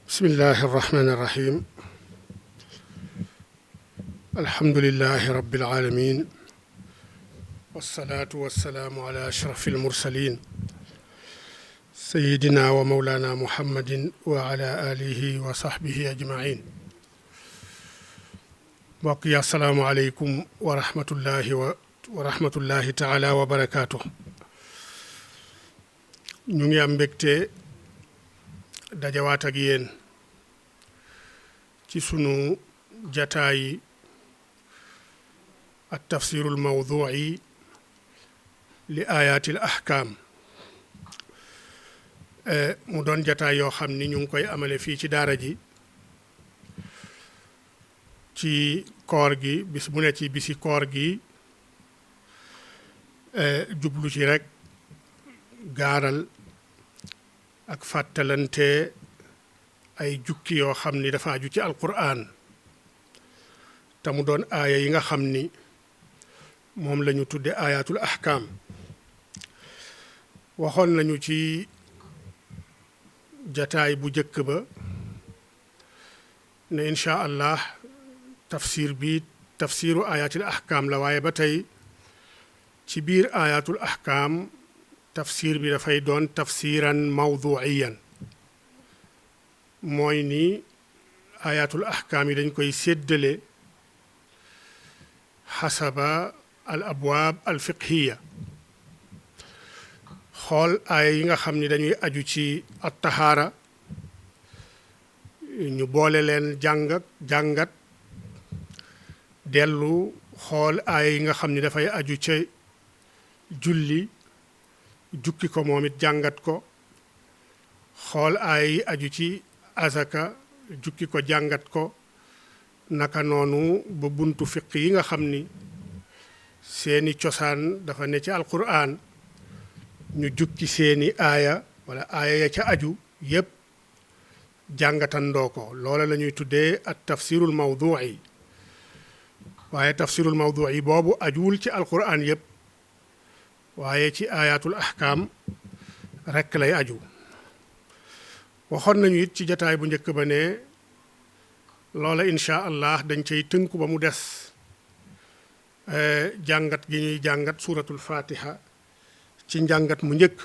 bismillahi irrahmani irrahim alhamdulilahi rabbil alamin wassalaatu wassalaamu ala ashrafi almursalin sayidina wa mawlana muhammadin wa ala alihi wa sahbihi ajmain mbokk yi assalaamu aleykum wa rahmatullahi taala wa barakaatu. ñu ngi am mbégte dajawaat ak yéen ci sunu jataay at tafsirul mawdu'i li ayatil ahkam mu doon jataay yoo xam ni ñu ngi koy amale fii ci daara ji ci koor gi bis bu ne ci bisi koor gi jublu ci rek gaaral ak fàttalante ay jukki yoo xam ni dafa aju ci alquran te mu doon aaya yi nga xam ni moom la ñu tudde ayatul ahkam. waxoon nañu ci jataay bu jëkk ba ne incha allah tafsir bi tafsiru ayatul ahkam la, waaye ba tey ci biir ayatul ahkam tafsir bi dafay doon tafsiran mawduiyan, mooy ni ayatul ahkaam yi dañ koy séddale xasaba al abwaab al fiqhiya, xool aaya yi nga xam ni dañuy aju ci at tahaara ñu boole leen jàngat dellu xool aaya yi nga xam ni dafay aju ca julli jukki ko moom it jàngat ko, xool aaya yi aju ci azaka jukki ko jàngat ko, naka noonu ba buntu fiq yi nga xam ni seeni cosaan dafa ne ci alquran ñu jukki seeni aaya wala aaya ya ca aju yépp jàngatandoo ko. loola la ñuy tuddee at tafsirul mawdu'i, waaye tafsirul mawdu'i boobu ajuwul ci alquran yépp, waaye ci ayatul ahkam rekk lay aju. waxoon nañu it ci jataay bu njëkk ba ne loola incha allah dañ cay tënku ba mu des jàngat gi ñuy jàngat suuratul fatiha ci njàngat mu njëkk,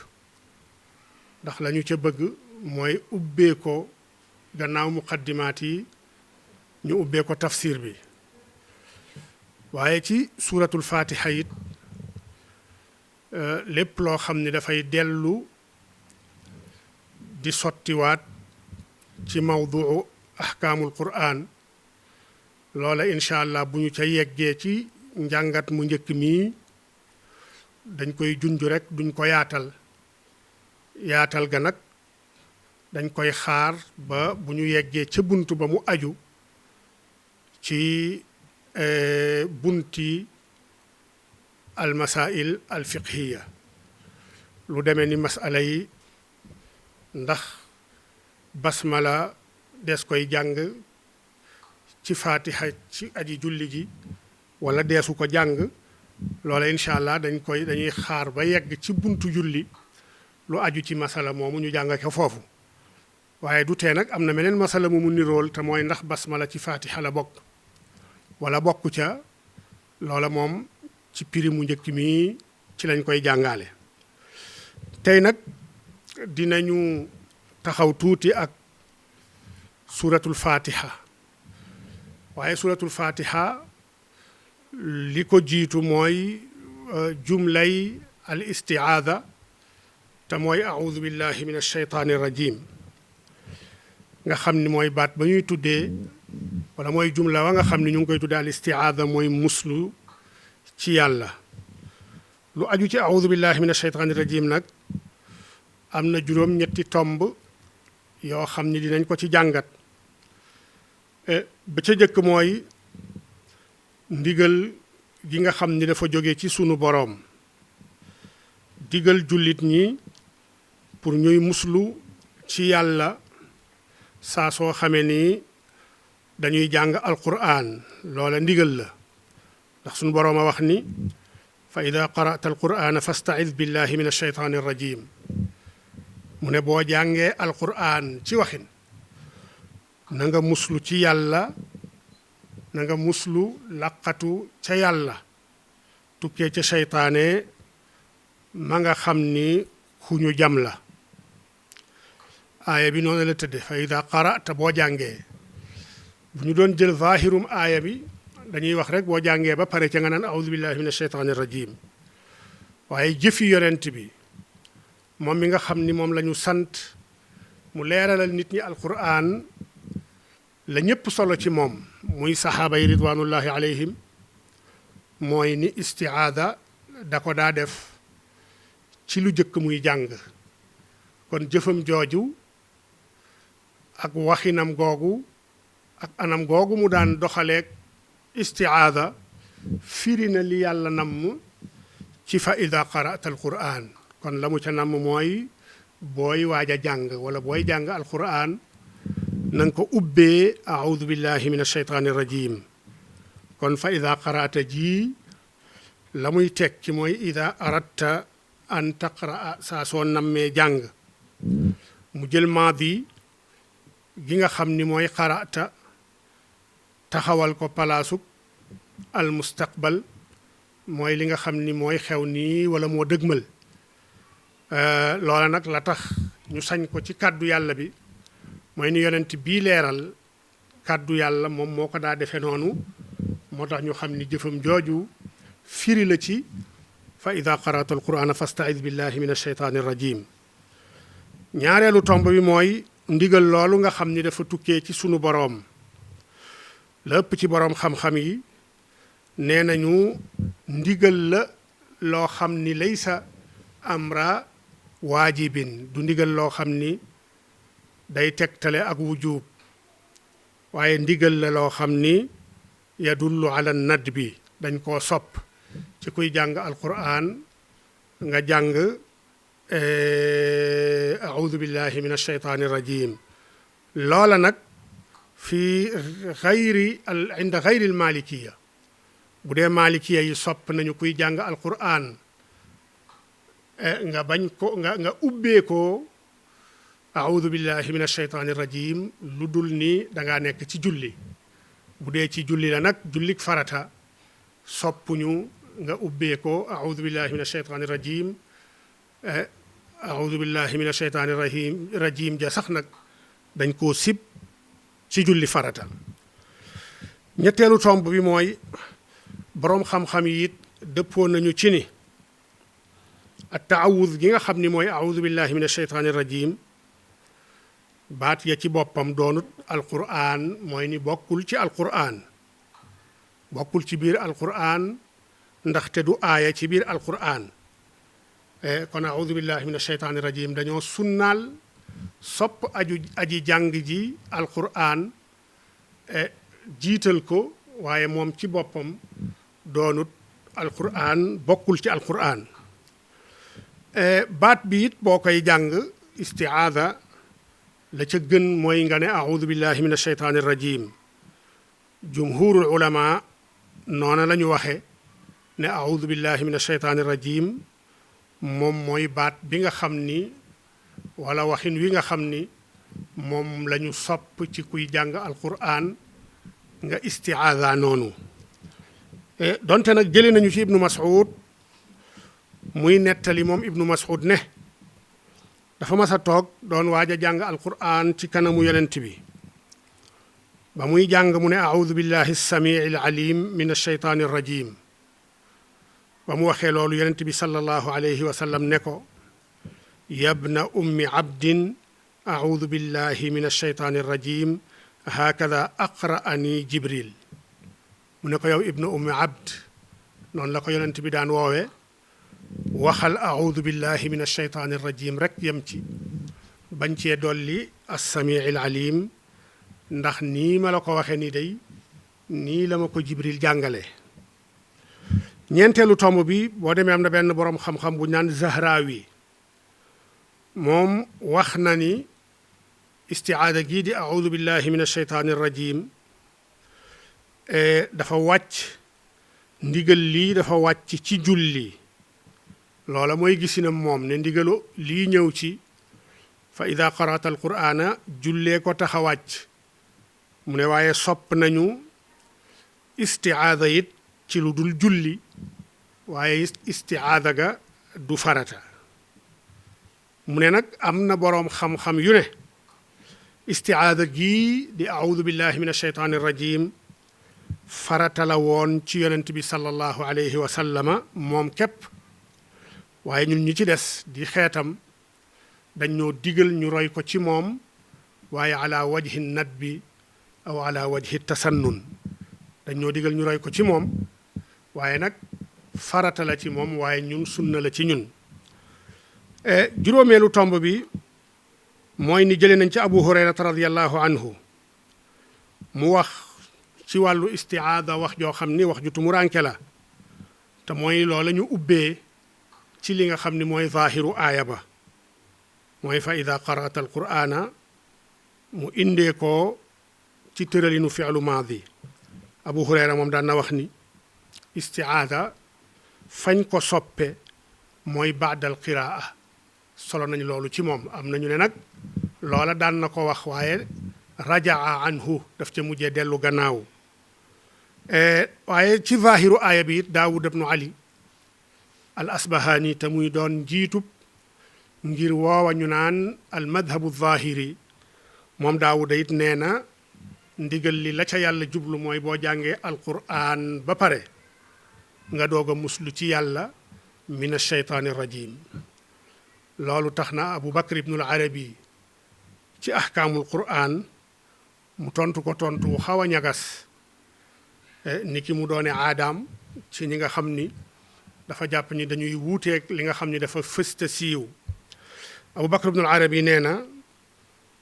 ndax la ñu ca bëgg mooy ubbee ko gannaaw muqaddimaat yi ñu ubbee ko tafsir bi. waaye ci suuratul fatiha it lépp loo xam ni dafay dellu di sottiwaat ci mawduu ahkaamul quraan, loola incha allah bu ñu ca yeggee ci njàngat mu njëkk mii dañ koy junj rek duñ ko yaatal ga nag dañ koy xaar ba bu ñu yeggee ca bunt ba mu aju ci bunti al masail al fiqhiya, lu demee ni masala yi ndax basmala des koy jàng ci fatiha ci aji julli ji wala deesu ko jàng. loola incha allah dañuy xaar ba yegg ci buntu julli lu aju ci masala moomu ñu jàng ko foofu, waaye du tee nag am na meneen masala mu nirool te mooy ndax basmala ci fatiha la bokk wala bokku ca. loola moom ci piri mu njëkk mi ci lañ koy jàngale. tey nag dinañu taxaw tuuti ak suratul fatiha, waaye suratul fatiha li ko jiitu mooy jumlay al istiaada te mooy audu billahi min alsheytaani rajim, nga xam ni mooy baat ba ñuy tuddee wala mooy jumla wa nga xam ni ñu ngi koy tuddee al istiaada mooy muslu ci yàlla. lu aju ci audu billahi min alsheytaani rajim nag am na juróom-ñetti tomb yoo xam ni dinañ ko ci jàngat. ba ca jëkk mooy ndigal gi nga xam ni dafa jóge ci sunu boroom digal jullit ñi pour ñuy muslu ci yàlla saa soo xamee ni dañuy jàng alquran loola ndigal la ndax suñu boroom a wax ni fa ida qara'ta alqur'ana fasta'id billahi min alsheytaani arrajim mu ne boo jàngee alquran ci waxin na nga muslu ci yàlla na nga muslu laqatu ca yàlla tukkee ca seytaane ma nga xam ni ku ñu jam la aaya bi noonu la tëdde fa ida qara'ta boo jàngee bu ñu doon jël zahirum aaya bi dañuy wax rek boo jàngee ba pare ca nga naan a'udhu billahi minash shaytanir rajim waaye jëfi yonent bi moom mi nga xam ni moom la ñu sant mu leeralal nit ñi alquran la ñëpp solo ci moom muy saxaaba yi ridwanullahi alayhim mooy ni istiaada da ko daa def ci lu jëkk muy jàng kon jëfam jooju ak waxinam googu ak anam googu mu daan doxaleeg istiaada firi na li yàlla namm ci fa ida qara'ta alquran kon la mu ca namm mooy booy waaj a jàng wala booy jàng alquran na nga ko ubbee a'udhu billahi min alsheytaani rajim kon fa ida qara'ta ji la muy teg ci mooy ida aradta an taqra'a saa soo nammee jàng mu jël maadi gi nga xam ni mooy qara'ta taxawal ko palaasuk al mustaqbal mooy li nga xam ni mooy xew nii wala moo dëgmal loola nag la tax ñu sañ ko ci kàddu yàlla bi mooy ni yonent bii leeral kàddu yàlla moom moo ko daa defee noonu moo tax ñu xam ni jëfam jooju firi la ci fa ida qara'ta alqur'ana fasta'id billahi min alsheytaani rajim ñaareelu tomb bi mooy ndigal loolu nga xam ni dafa tukkee ci sunu boroom la ëpp ci boroom xam-xam yi nee nañu ndigal la loo xam ni laysa amra waajibin du ndigal loo xam ni day tegtale ak wujub waaye ndigal la loo xam ni yadullu ala nadbi dañ koo sopp ci kuy jàng alquran nga jàng a'udhu billahi min alsheytaani rajim loola nag fi xayri inda xayri almalikiya bu dee malikiya yi sopp nañu kuy jàng alquran nga bañ ko nga ubbee ko a'udhu billahi min alsheytaani rajim lu dul ni dangaa nekk ci julli bu dee ci julli la nag jullik farata soppuñu nga ubbee ko a'udhu billahi min alsheytaani rajim a'udhu billahi min alsheytaani rajim ja sax nag dañ koo sib ci julli farata ñetteelu tomb bi mooy boroom xam-xam yi it dëppoo nañu ci ni at taawuz gi nga xam ni mooy a'udhu billahi min alsheytaani rajim baat ya ci boppam doonut alquran mooy ni bokkul ci alquran bokkul ci biir alquran ndaxte du aaya ci biir alquran kon a'udhu billahi min alsheytaani rajim dañoo sunnaal sopp aji jàng ji alquran jiital ko waaye moom ci boppam doonut alquran bokkul ci alquran baat bi it boo koy jàng istiaada la ca gën mooy nga ne a'udhu billahi min alsheytaani rajim jumhurul ulama noona la ñu waxe ne a'udhu billahi min alsheytaani rajim moom mooy baat bi nga xam ni wala waxin wi nga xam ni moom la ñu sopp ci kuy jàng alquran nga istiaada noonu donte nag jëlee nañu ci ibnu mas'ud muy nettali moom ibnu mas'ud ne dafa mas a toog doon waaj a jàng alquran ci kanamu yonent bi ba muy jàng mu ne a'udhu billahi as-sami'i al-alim min ash-shaytani ar-rajim ba mu waxee loolu yonent bi sallallahu alayhi wa sallam ne ko yabna ummi abdin a'udhu billahi min ash-shaytani ar-rajim hakadha aqra'ani jibril mu ne ko yow ibnu ummi abd noonu la ko yonent bi daan woowe waxal a'udhu billahi min ash-shaytani ar-rajim rek yem ci bañ cee dolli as-sami' al-alim ndax nii ma la ko waxee nii day nii la ma ko jibril jàngale ñeenteelu tomb bi boo demee am na benn boroom xam-xam bu ñaan Zahrawi moom wax na ni istiaada gii di audu billahi min alsheytaani irrajim dafa wàcc ndigal lii dafa wàcc ci julli loola mooy gisinam moom ne ndigalu lii ñëw ci fa ida qara'ta alqur'ana jullee ko tax a wàcc mu ne waaye sopp nañu istiaada it ci lu dul julli waaye istiaada ga du farata mu ne nag am na boroom xam-xam yu ne istiaada gii di audu billahi min alsheytaani irrajim farata la woon ci yonent bi sallallahu alayhi wa sallama moom képp waaye ñun ñi ci des di xeetam dañ ñoo digal ñu roy ko ci moom waaye ala wajhi nadbi aw ala wajhi tasannun dañ ñoo digal ñu roy ko ci moom waaye nag farata la ci moom waaye ñun sunna la ci ñun juróomeelu tomb bi mooy ni jële nañ ci abu hurayrata radiallahu anhu mu wax ci wàllu istiaada wax joo xam ni wax ju tumuranke la te mooy loola ñu ubbee ci li nga xam ni mooy zaahiru aaya ba mooy fa ida qara'ta alqur'ana mu indee ko ci tëralinu fi'lu maadi abu hurayra moom daan na wax ni istiaada fañ ko soppe mooy baadal qiraa solo nañ loolu ci moom am nañu ne nag loola daan na ko wax waaye rajaa anhu daf ca mujjee dellu gannaaw waaye ci zaahiru aaya bi it daawud ibnu ali al asbahaani te muy doon jiitub ngir woowa ñu naan al madhabu zaahiri moom daawuda it nee na ndigal li la ca yàlla jublu mooy boo jàngee alquraan ba pare nga doog a muslu ci yàlla min alsheytaani rajim loolu tax na abu bakr ibnul arabi ci ahkaamul quraan mu tontu ko tontu wu xaw a ñagas ni ki mu doone aadaam ci ñi nga xam ni dafa jàpp ni dañuy wuuteeg li nga xam ni dafa fësta siiw abu bakr ibnul arabi nee na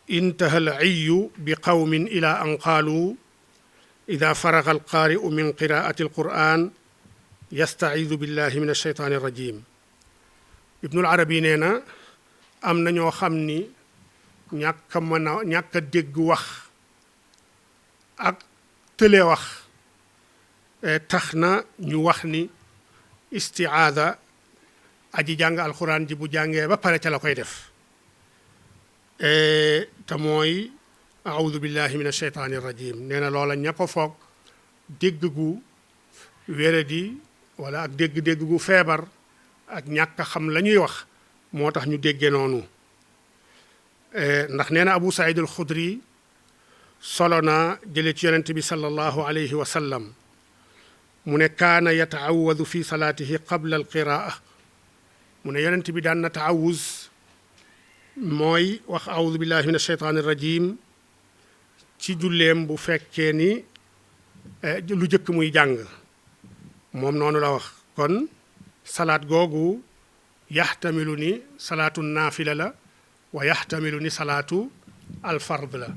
intaha al iyu bi qawmin ila an qaalu ida faraga alqaari'u min qiraati alquran yastaidu billahi min alsheytaani irrajim ibnul arabi nee na am na ñoo xam ni ñàkk a dégg wax ak tële wax tax na ñu wax ni istiaada aji jàng alquran ji bu jàngee ba pare ca la koy def te mooy audu billahi min alsheytaani irrajim nee na loola ña ko foog dégg gu wéradi wala ak dégg-dégg gu feebar ak ñàkk a xam la ñuy wax moo tax ñu déggee noonu ndax nee na abu saïd al xudri solo na jële ci yonent bi sallallahu alayhi wa sallam mu ne kaana yataawadu fi salaatihi qabla al qiraa mu ne yonent bi daan na taawuz mooy wax audu billahi min alsheytaani irrajim ci julleem bu fekkee ni lu jëkk muy jàng moom noonu la wax kon salaat googu yaxtamilu ni salaatu naafila la wa yaxtamilu ni salaatu alfard la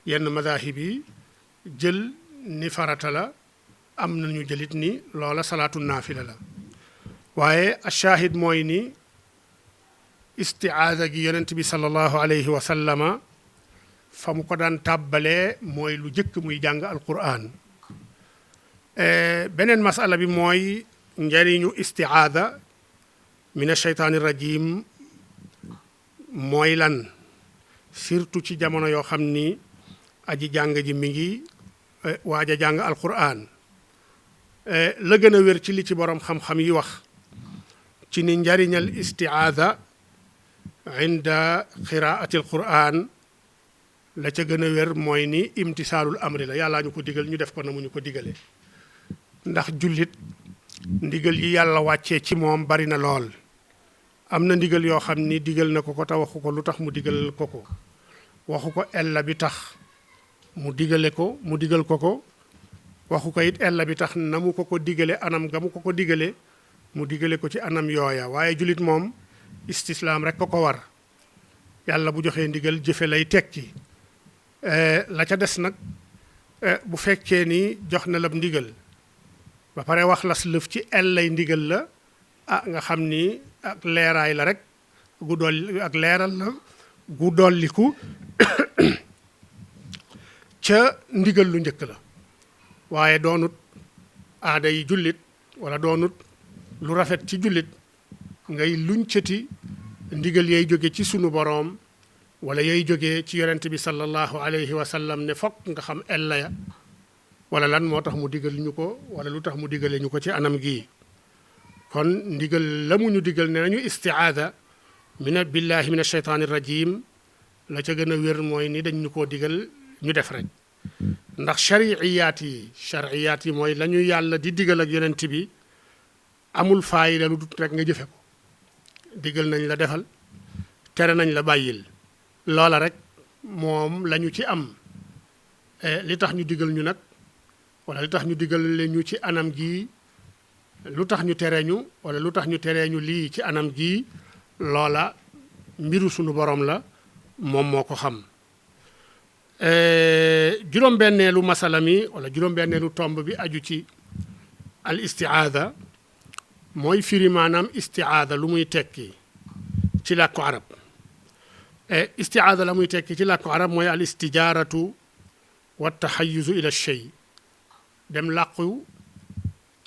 yenn madahib yi jël ni farata la am nañu jëlit ni loola salaatu naafila la waaye achaahid mooy ni istiaada gi yonent bi sallallahu alayhi wa sallama fa mu ko daan tàbbalee mooy lu jëkk muy jàng alquran beneen masala bi mooy njariñu istiaada min asheytaani rajim mooy lan surtout ci jamono yoo xam ni aji jàng ji mi ngi waaj a jàng alquran la gën a wér ci li ci boroom xam-xam yi wax ci ni njariñal istiaada inda qiraati alquran la ca gën a wér mooy ni imtisaalul amri la yàllaa ñu ko digal ñu def ko na mu ñu ko digale ndax jullit ndigal yi yàlla wàccee ci moom bari na lool am na ndigal yoo xam ni digal na ko ko te waxu ko lu tax mu digal ko ko waxu ko ella bi tax mu digal ko ko waxu ko it ella bi tax na mu ko digale anam ga mu ko digale mu digale ko ci anam yooya waaye jullit moom istislaam rek ko war yàlla bu joxee ndigal jëfe lay tekki la ca des nag bu fekkee ni jox na la ndigal ba pare wax las lëf ci ellay ndigal la nga xam ni ak leeraay la rek gu dolli ak leeral la gu dolliku ca ndigal lu njëkk la waaye doonut aada yi jullit wala doonut lu rafet ci jullit ngay luñ cëti ndigal yay jóge ci sunu boroom wala yay jóge ci yonent bi sallallahu alayhi wa sallam ne fokk nga xam ella ya wala lan moo tax mu digal ñu ko wala lu tax mu digale ñu ko ci anam gii kon ndigal la mu ñu digal ne nañu istiaada billahi min asheytaani rajim la ca gën a wér mooy ni dañ ñu koo digal ñu def rek ndax chariyaat yi mooy la ñu yàlla di digal ak yonent bi amul faayida lu dut rek nga jëfe ko digal nañ la defal tere nañ la bàyyil loola rek moom lañu ci am li tax ñu digal ñu nag wala li tax ñu digal ñu ci anam gii lu tax ñu tere ñu wala lu tax ñu teree ñu lii ci anam gii loola mbiru sunu borom la moom moo ko xam juróom-benneelu masala mi wala juróom-benneelu tomb bi aju ci al istiaada mooy firi maanaam istiaada lu muy tekki ci làkku arab istiaada la muy tekki ci làkku arab mooy al istijaaratu wa taxayuzu ila shay dem làqu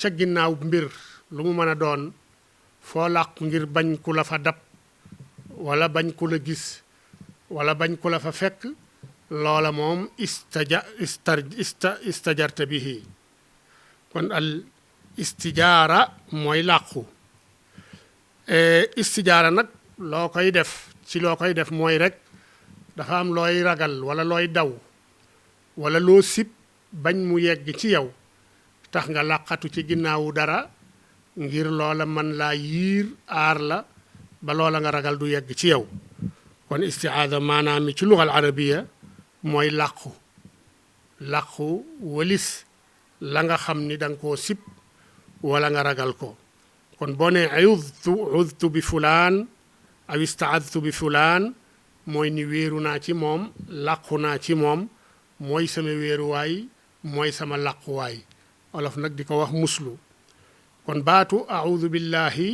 ca ginnaaw mbir lu mu mën a doon foo làqu ngir bañ ku la fa dab wala bañ ku la gis wala bañ ku la fa fekk loola moom istajarta bihi kon al istijaara mooy làqu istijaara nag loo koy def mooy rek dafa am looy ragal wala looy daw wala loo sib bañ mu yegg ci yow tax nga làqatu ci ginnaawu dara ngir loola man laa yiir aar la ba loola nga ragal du yegg ci yow kon istiaada maanaam mi ci lugal arabiya mooy làqu walis la nga xam ni da nga koo sib wala nga ragal ko kon boo ne udtu bi fulaan aw istaadtu bi fulaan mooy ni wéeru naa ci moom làqu naa ci moom mooy sama wéeruwaay mooy sama làquwaay olof nag di ko wax muslu kon baatu audu billahi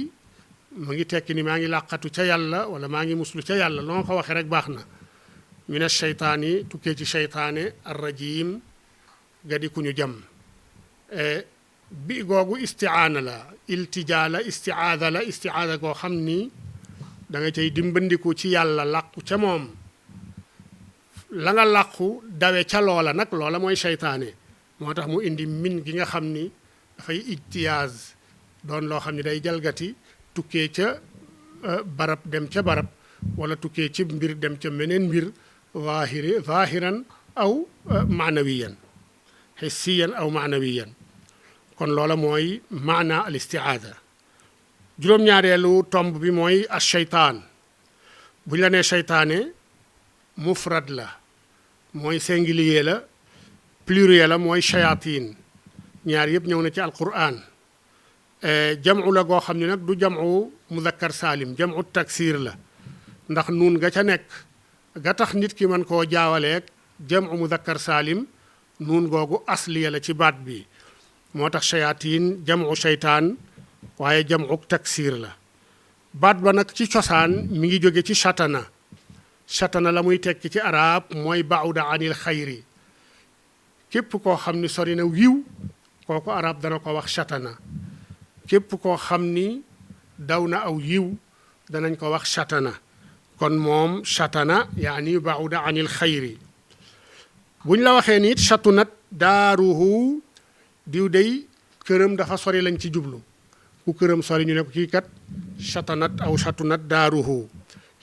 mu ngi tekki ni maa ngi làqatu ca yàlla wala maa ngi muslu ca yàlla loo ko waxee rek baax na min asheytaani tukkee ci cheytaane arrajim ga di ku ñu jam bi googu istiaana la iltijaa la istiaada goo xam ni da nga cay dimbandiku ci yàlla làqu ca moom la nga làqu dawe ca loola nag loola mooy cheytaane moo tax mu indi min gi nga xam ni dafay ijtiyaaz doon loo xam ni day jalgati tukkee ca barab dem ca barab wala tukkee ci mbir dem ca meneen mbir zahiran aw maanawiyan hissiyan aw maanawiyan kon loola mooy maana al istiaada juróom-ñaareelu tomb bi mooy as cheytaan bu ñu la nee cheytaane mufrad la mooy singulier la pluriel la mooy shayatin ñaar yëpp ñëw na ci alquran jamu la goo xam ne nag du jamu muzakkar saalim jamu taksir la ndax nuun ga ca nekk ga tax nit ki mën koo jaawaleeg jamu muzakkar saalim nuun googu asliya la ci baat bi moo tax shayatin jamu sheytaan waaye jamu taksir la baat ba nag ci cosaan mi ngi jóge ci shatana la muy tekki ci arab mooy bauda anil xayri képp koo xam ni sori na wiw kooku arab dana ko wax shatana képp koo xam ni daw na aw yiw danañ ko wax shatana kon moom shatana yaani bauda anil xayri buñ la waxee nit shatunat daaruhu diw day këram dafa sori lañ ci jublu ku këram sori ñu ne ko kii kat shatanat aw shatunat daaruhu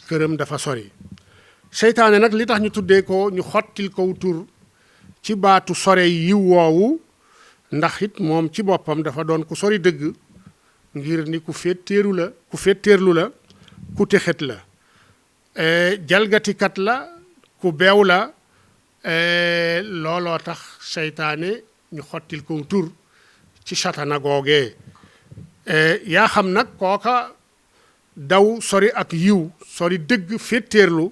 këram dafa sori seytaane nag li tax ñu tuddee ko ñu xottil kow tur ci baatu sore yiw woowu ndax it moom ci boppam dafa doon ku sori dëgg ngir ni ku féttéerlu la ku texet la jalgatikat la ku beew la looloo tax seytaane ñu xottil kow tur ci satana googee yaa xam nag kooka daw sori ak yiw sori dëgg féttéerlu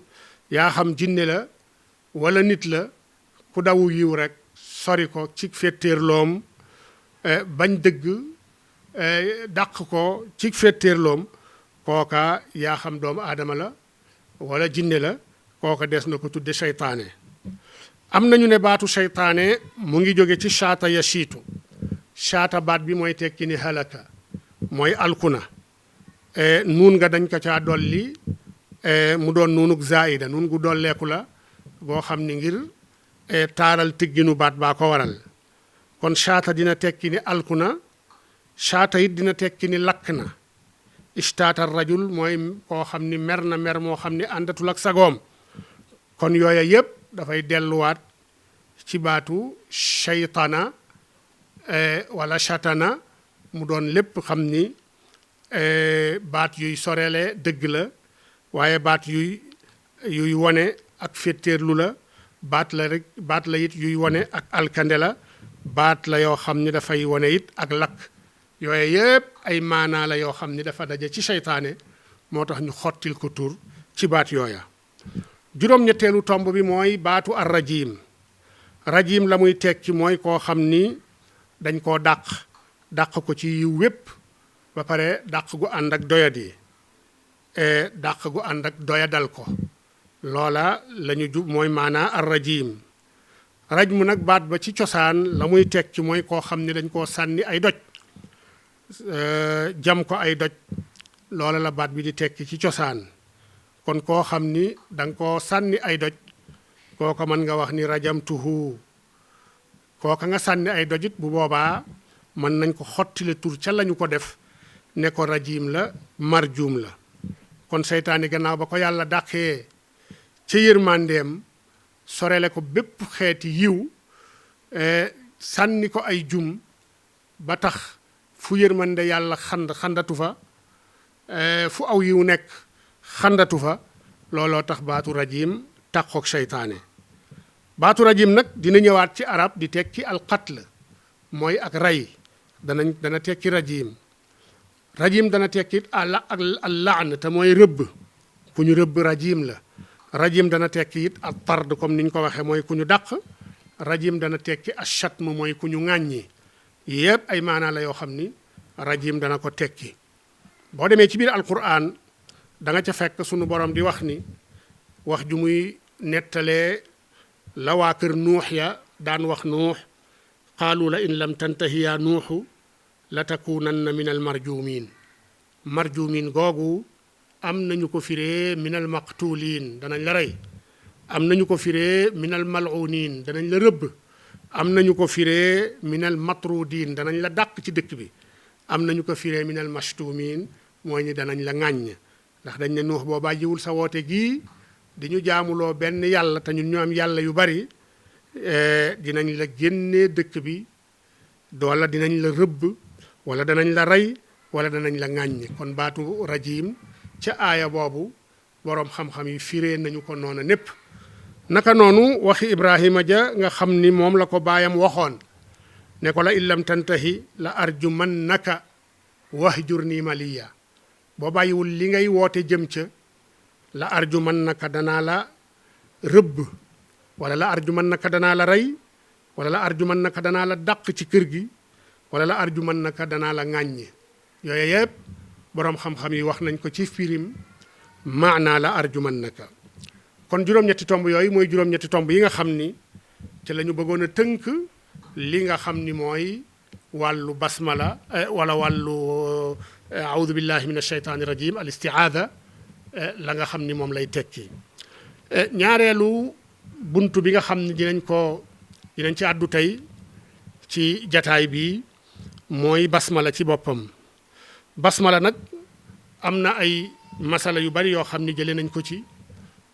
yaa xam jinne la wala nit la ku dawu yiw rek sori ko ci féttéerloom bañ dëgg dàq ko ci féttéerloom kooka yaa xam doomu aadama la wala jinne la kooka des na ko tudde seytaane. am nañu ne baatu seytaane mu ngi jóge ci shaata ya shiitu. shaata baat bi mooy tekki ni halaka mooy alkuna. nuun nga dañ ko caa dolli mu doon nuunug zaida nuun gu dolleeku la boo xam ni ngir taaral tigginu baat baa ko waral. kon shaata dina tekki ni alkuna, shaata it dina tekki ni lakk na. ishtaata rajul mooy koo xam ni mer na mer moo xam ni àndatul ak sagoom. kon yooya yépp dafay delluwaat ci baatu shaytana wala shatana mu doon lépp xam ni baat yuy sorele dëgg la, waaye baat yuy wone ak féttéerlu la, baat la it yuy wone ak alkande la, baat la yoo xam ni dafay wone it ak lakk. yooye yépp ay maanaa la yoo xam ni dafa daje ci seytaane, moo tax ñu xottil ko tur ci baat yooya. juróom-ñetteelu tomb bi mooy baatu ar rajim. rajim la muy tekki mooy koo xam ni dañ koo dàq ko ci yiw wépp, ba pare dàq gu ànd ak doyadi, dàq gu ànd ak doyadal ko. loola la ñu jub mooy maanaa ar rajim. raj mu nag baat ba ci cosaan la muy tekki mooy koo xam ni dañ koo sànni ay doj, jam ko ay doj. loola la baat bi di tekki ci cosaan. kon koo xam ni danga koo sànni ay doj, kooka mën nga wax ni rajamtuhu. kooka nga sànni ay dojit bu boobaa mën nañ ko xottile tur ca lañu ko def ne ko rajim la, marjuum la. kon seytaane gannaaw ba ko yàlla dàqee ca yërmandeem sorele ko bépp xeeti yiw, sànni ko ay jum ba tax fu yërmande yàlla xandatu fa, fu aw yiw nekk xandatu fa. looloo tax baatu rajim tàqoog seytaane. baatu rajim nag dina ñëwaat ci arab di tekki alqatl mooy ak rey, dana tekki rajim. rajim dana tekki al laan te mooy rëbb, ku ñu rëbb rajim la. rajim dana tekki it al tard comme ni ñu ko waxee mooy ku ñu dàq. rajim dana tekki ashatm mooy ku ñu ŋàññi. yépp ay maanaa la yoo xam ni rajim dana ko tekki. boo demee ci biir alquran da nga ca fekk sunu borom di wax ni, wax ju muy nettalee la waa kër nuux ya daan wax nuux, qaalu la in lam tantahi yaa nuuxu la takunanna min al marjumin. marjumin googu am nañu ko firee min al maqtuulin, danañ la rey. am nañu ko firee min al maluunin, danañ la rëbb. am nañu ko firee min al matruudin, danañ la dàq ci dëkk bi. am nañu ko firee min al mashtuumin, mooy ni danañ la ŋàññ. ndax dañ ne nuux boo bàyyiwul sa woote gii di ñu jaamuloo benn yàlla te ñun ñu am yàlla yu bari, dinañ la génnee dëkk bi, wala dinañ la rëbb, wala danañ la rey, wala danañ la ŋàññ. kon baatu rajim ca aaya boobu boroom xam-xam yi firee nañu ko noona népp. naka noonu waxi Ibrahima ja nga xam ni moom la ko baayam waxoon ne ko la illam tantahi la arjumannaka wahjurni maliya. boo bàyyiwul li ngay woote jëm ca la arjumannaka danaa la rëbb, wala la arjumannaka danaa la rey, wala la arjumannaka danaa la dàq ci kër gi, wala la arjumannaka danaa la ŋàññ. yooyu yëpp boroom xam-xam yi wax nañ ko ci firim maanaa la arjumannaka. kon juróom-ñetti tomb yooyu mooy juróom-ñetti tomb yi nga xam ni ci la ñu bëggoon a tënk li nga xam ni mooy wàllu basmala wala wàllu aoudu billahi min asheytaani rajim al istiaada, la nga xam ni moom lay tekki. ñaareelu buntu bi nga xam ni dinañ ci àddu tey ci jataay bi mooy basmala ci boppam. basmala nag am na ay masala yu bari yoo xam ni jëlee nañ ko ci,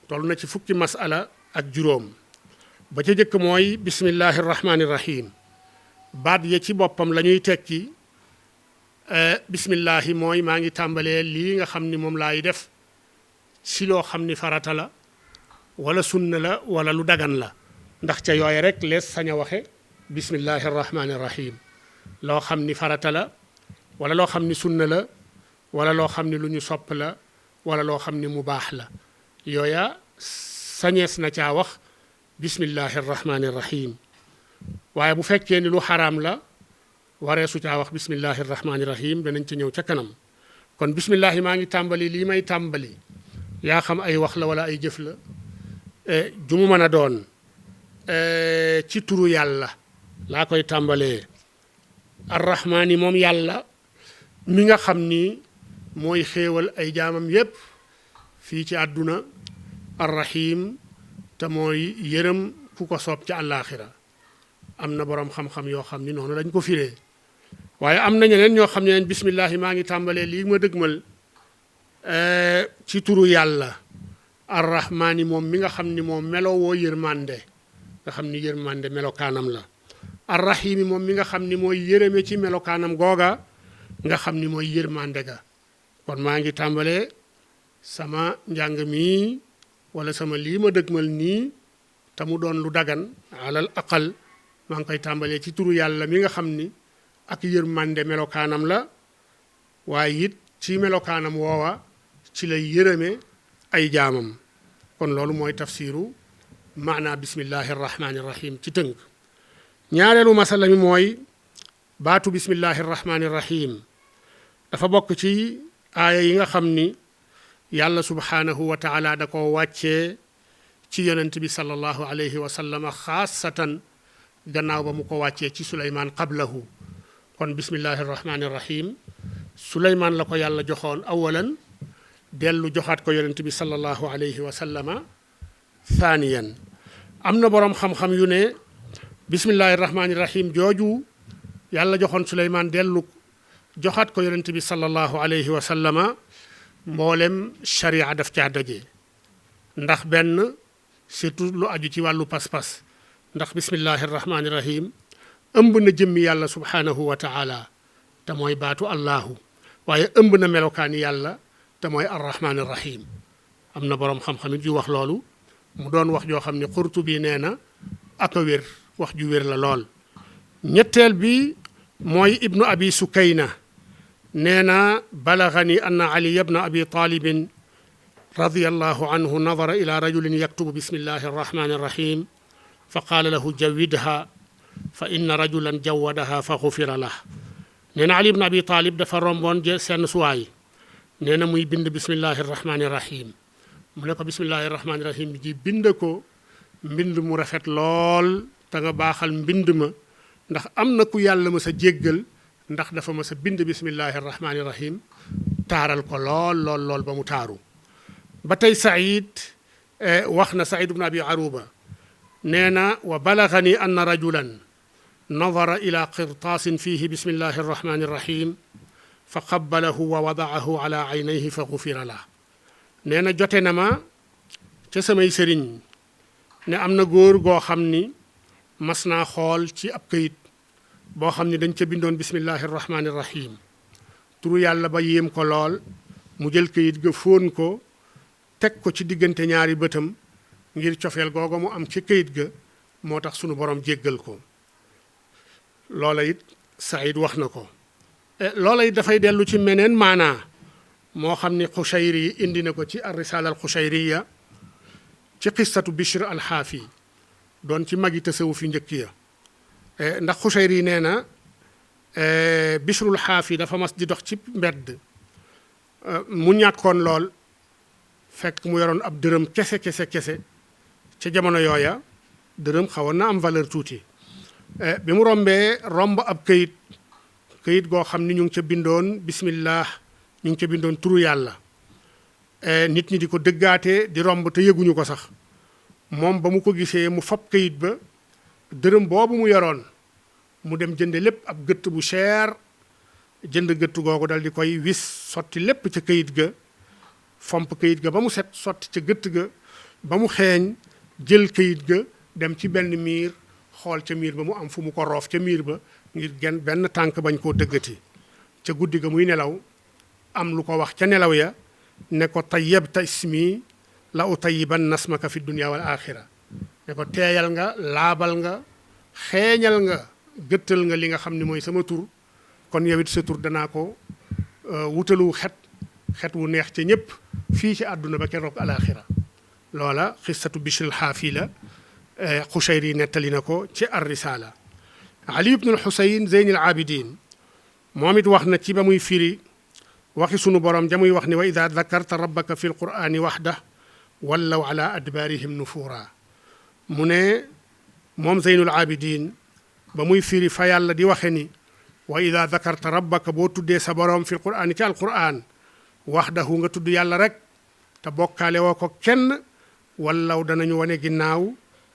toll na ci fukki masala ak juróom. ba ca jëkk mooy bismillahi rahmaani rahim. baat ya ci boppam la ñuy tekki. bismillahi mooy maa ngi tàmbalee lii nga xam ni moom laay def si loo xam ni farata la wala sunna la wala lu dagan la, ndax ca yooye rek lees sañ a waxe bismillahi rahmaani rahim. loo xam ni farata la wala loo xam ni sunna la wala loo xam ni lu ñu sopp la wala loo xam ni mu baax la, yooya sañees na caa wax bismillahi rahmaani rahim. waaye bu fekkee ni lu xaraam la waree su caa wax bismillahi rahmaani rahim, danañ ci ñëw ca kanam. kon bismillahi maa ngi tàmbali lii may tàmbali yaa xam ay wax la wala ay jëf la ju mu mën a doon ci turu yàlla laa koy tàmbalee arrahmaani moom yàlla mi nga xam ni mooy xéewal ay jaamam yépp fii ci àdduna arrahim te mooy yërëm ku ko soob ca àllaaxira am na boroom xam-xam yoo xam ni noonu lañ ko firee waaye am na ñeneen ñoo xam ne bismillahi maa ngi tàmbalee lii ma dëgmal ci turu yàlla arrahmaani moom mi nga xam ni moom meloo woo yërmande nga xam ni yërmande melokaanam la arrahimi moom mi nga xam ni mooy yërëme ci melokaanam googa nga xam ni mooy yërmande ga kon maa ngi tàmbalee sama njàng mi wala sama lii ma dëgmal nii te mu doon lu dagan alal aqal maa ngi koy tàmbalee ci turu yàlla mi nga xam ni ak yërmande melokaanam la waaye it ci melokaanam woowa ci lay yërëme ay jaamam kon loolu mooy tafsiru maana bismillahi irrahmani irrahim ci tënk ñaareelu masala mi mooy baatu bismillahi irrahmani irrahim dafa bokk ci aaya yi nga xam ni yàlla subhaanahu wa taala da ko wàccee ci yonent bi sallallahu alayhi wa sallama xaasatan gannaaw ba mu ko wàccee ci suleymaan qablahu kon bismillahi irrahmani irrahim suleymaan la ko yàlla joxoon awalan dellu joxaat ko yonent bi sallallahu alayhi wa sallama thaniyan am na boroom xam-xam yu ne bismillahi irrahmani irrahim jooju yàlla joxoon suleymaan dellu joxaat ko yonent bi sallallahu alayhi wa sallama mboolem sharia daf caa daje ndax benn surtout lu aju ci wàllu pas-pas ndax bismillahi irrahmani irrahim ëmb na jëmmi yàlla subhaanahu wa taala te mooy baatu allahu waaye ëmb na melokaani yàlla te mooy arrahmani irrahim am na boroom xam-xam it yu wax loolu mu doon wax joo xam ne Qurtubi nee na ak a wér wax ju wér la lool ñetteel bi mooy ibnu abi sukayna nee na balagani anna ali ibna abi talibin radiyallahu anhu nadara ila rajulin yaktubu bismillahi arrahmani irrahim fa qaala lahu jawidha fa inna rajulan jawadaha fa xufira lah nee na ali ibn abi talib dafa romboon seen suwaay nee na muy bind bismillahi irrahmani irrahim mu ne ko bismillahi irrahmani irrahim ji bind ko mbind mu rafet lool te nga baaxal mbind ma ndax am na ku yàlla ma sa jéggal ndax dafa ma sa bind bismillahi irrahmani irrahim taaral ko lool ba mu taaru ba tey Saïd wax na Saïd ibn abi aruba nee na wa balagani anna rajulan nadara ila qirtaasin fihi bismillahi irrahmani irrahim fa qabbalahu wa wadaahu ala aynayhi fa gufira lah nee na jote na ma ca samay sëriñ ne am na góor goo xam ni mas naa xool ci ab këyit boo xam ni dañ ca bindoon bismillahi irrahmani irrahim turu yàlla ba yéem ko lool mu jël këyit ga fóon ko teg ko ci diggante ñaari bëtam ngir cofeel googa mu am ci këyit ga moo tax sunu borom jéggal ko loola it Saïd wax na ko loola it dafay dellu ci meneen maanaa moo xam ni Xushayri yi indi na ko ci ar-risaala al-Xushayriya ci qissatu Bishr al-Xaafi doon ci magi tasawuf yu njëkk ya ndax Xushayri yi nee na Bishrul Xaafi dafa mas di dox ci mbedd mu ñàkkoon lool fekk mu yoroon ab dërëm kese ca jamono yooya dërëm xawoon na am valeur tuuti bi mu romb ab këyit goo xam ni ñu ngi ca bindoon bismillah ñu ngi ca bindoon turu yàlla nit ñi di ko dëggaate di romb te yëguñu ko sax moom ba mu ko gisee mu fab këyit ba dërëm boobu mu yoroon mu dem jënde lépp ab gëtt bu cher jënd gëtt googu dal di koy wis sotti lépp ca këyit ga fomp këyit ga ba mu set sotti ca gëtt ga ba mu xeeñ jël këyit ga dem ci benn miir xool ca miir ba mu am fu mu ko roof ca miir ba ngir benn tànk bañ koo dëggati ca guddi ga muy nelaw am lu ko wax ca nelaw ya ne ko tayyabta ismi la utayiban nasmaka fi dunya wal axira ne ko teeyal nga laabal nga xeeñal nga gëttal nga li nga xam ni mooy sama tur kon yow it sa tur danaa ko wutalu xet wu neex ca ñëpp fii ci àdduna ba keroog alaxira loola xissatu Bishr al-Xaafi la Xushayri nettali na ko ci ar-Risaala Ali ibn al-Xusayn Zeyn al-Abidin moom it wax na ci ba muy firi waxi sunu borom jamuy wax ni wa ida dakarta rabbaka fi lqurani waxda wallaw ala adbaarihim nufuura mu ne moom zeynul abidin ba muy firi fa yàlla di waxe ni wa ida dakarta rabbaka boo tuddee sa borom fi lqurani ci alquran waxdahu nga tudd yàlla rek te bokkaale woo ko kenn wallaw danañu wane ginnaaw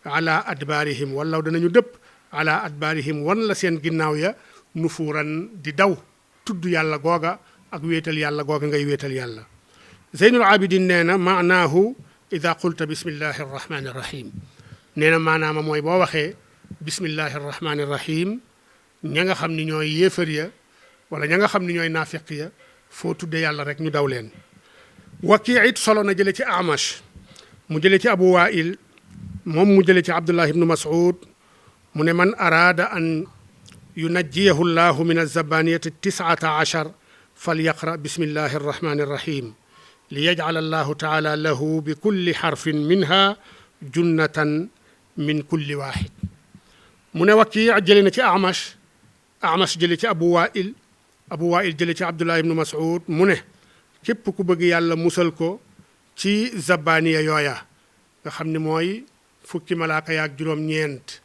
ala adbaarihim wallaw danañu dëpp ala adbaarihim wan la seen ginnaaw ya nufuuran di daw tudd yàlla googa ak wéetal yàlla googa ngay wéetal yàlla zeynul abidin nee na maanaahu ida qulta bismillahi arrahmani irrahim nee na maanaama mooy boo waxee bismillahi arrahmani irrahim ña nga xam ni ñooy yéefar ya wala ña nga xam ni ñooy naafiq ya foo tudde yàlla rek ñu daw leen Wakii it solo na jële ci Amash mu jële ci Abu Wail moom mu jële ci Abdullah ibnu Mas'ud mu ne man araada an yunajjiyahu llahu min alzabaniyati 19 falyaqra bismillahi arrahmani irrahim liyajcala allahu taala lahu bi kulli xarfin minha junnatan min kulli waaxid mu ne Wakii jële na ci Amash jële ci Abu Wail jële ci Abdullah ibnu Mas'ud mu ne képp ku bëgg yàlla musal ko ci zabaniya yooya nga xam ne mooy fukki malaaka yaak juróom-ñeent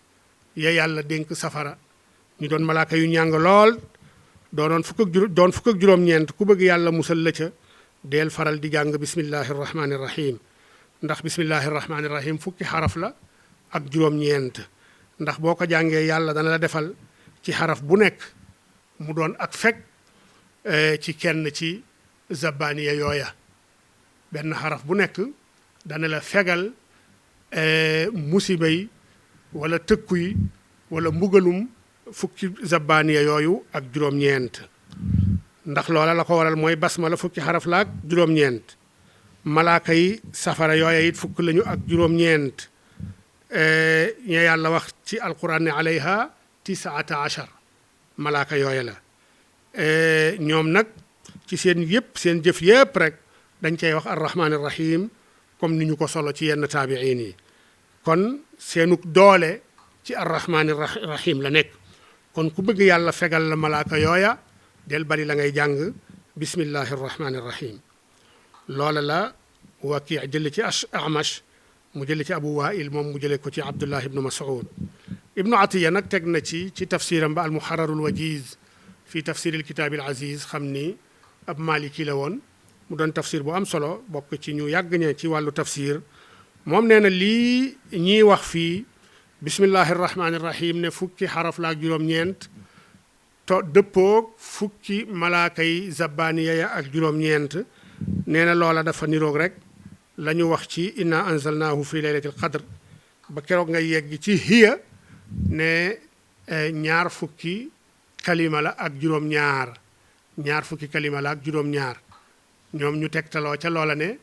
ya yàlla dénk safara ñu doon malaaka yu ñàng lool doon fukk ak juróom-ñeent ku bëgg yàlla musal la ca deel faral di jàng bismillahi irrahmani irrahim ndax bismillahi irrahmani irrahim fukki xaraf la ak juróom-ñeent ndax boo ko jàngee yàlla dana la defal ci xaraf bu nekk mu doon ak fekk ci kenn ci zabaniya yooya benn xaraf bu nekk dana la fegal musibay wala tëkku yi wala mbugalum fukki zabaniya yooyu ak juróom-ñeent ndax loola la ko waral mooy basmala fukki xaraf la ak juróom-ñeent malaaka yi safara yooya it fukk lañu ak juróom-ñeent ña yàlla wax ci alquran ne alayha 19 malaaka yooya la ñoom nag ci seen jëf yépp rek dañ cay wax arrahman irrahim comme ni ñu ko solo ci yenn taabiin yi kon seenuk doole ci arrahman irrahim la nekk kon ku bëgg yàlla fegal la malaaka yooya del bari la ngay jàng bismillahi arrahmani irrahim loola la Wakii jële ci Amash mu jële ci Abu Wail moom mu jële ko ci Abdullah ibnu Mas'ud ibnu Atiya nag teg na ci tafsiram ba almuhararul wajiz fi tafsiril kitaabil aziz xam ni ab maliki la woon mu doon tafsir bu am solo bokk ci ñu yàgg ñe ci wàllu tafsir moom nee na lii ñiy wax fii bismillahi irrahmani irrahim ne fukki xaraf la ak juróom-ñeent to dëppoog fukki malaaka yi zabaniya ya ak juróom-ñeent nee na loola dafa niroog rek la ñu wax ci inna anzalnaahu fi laylatil qadr ba keroog nga yegg ci hiya ne ñaar fukki kalima la ak juróom-ñaar ñoom ñu tegtaloo ca loola ne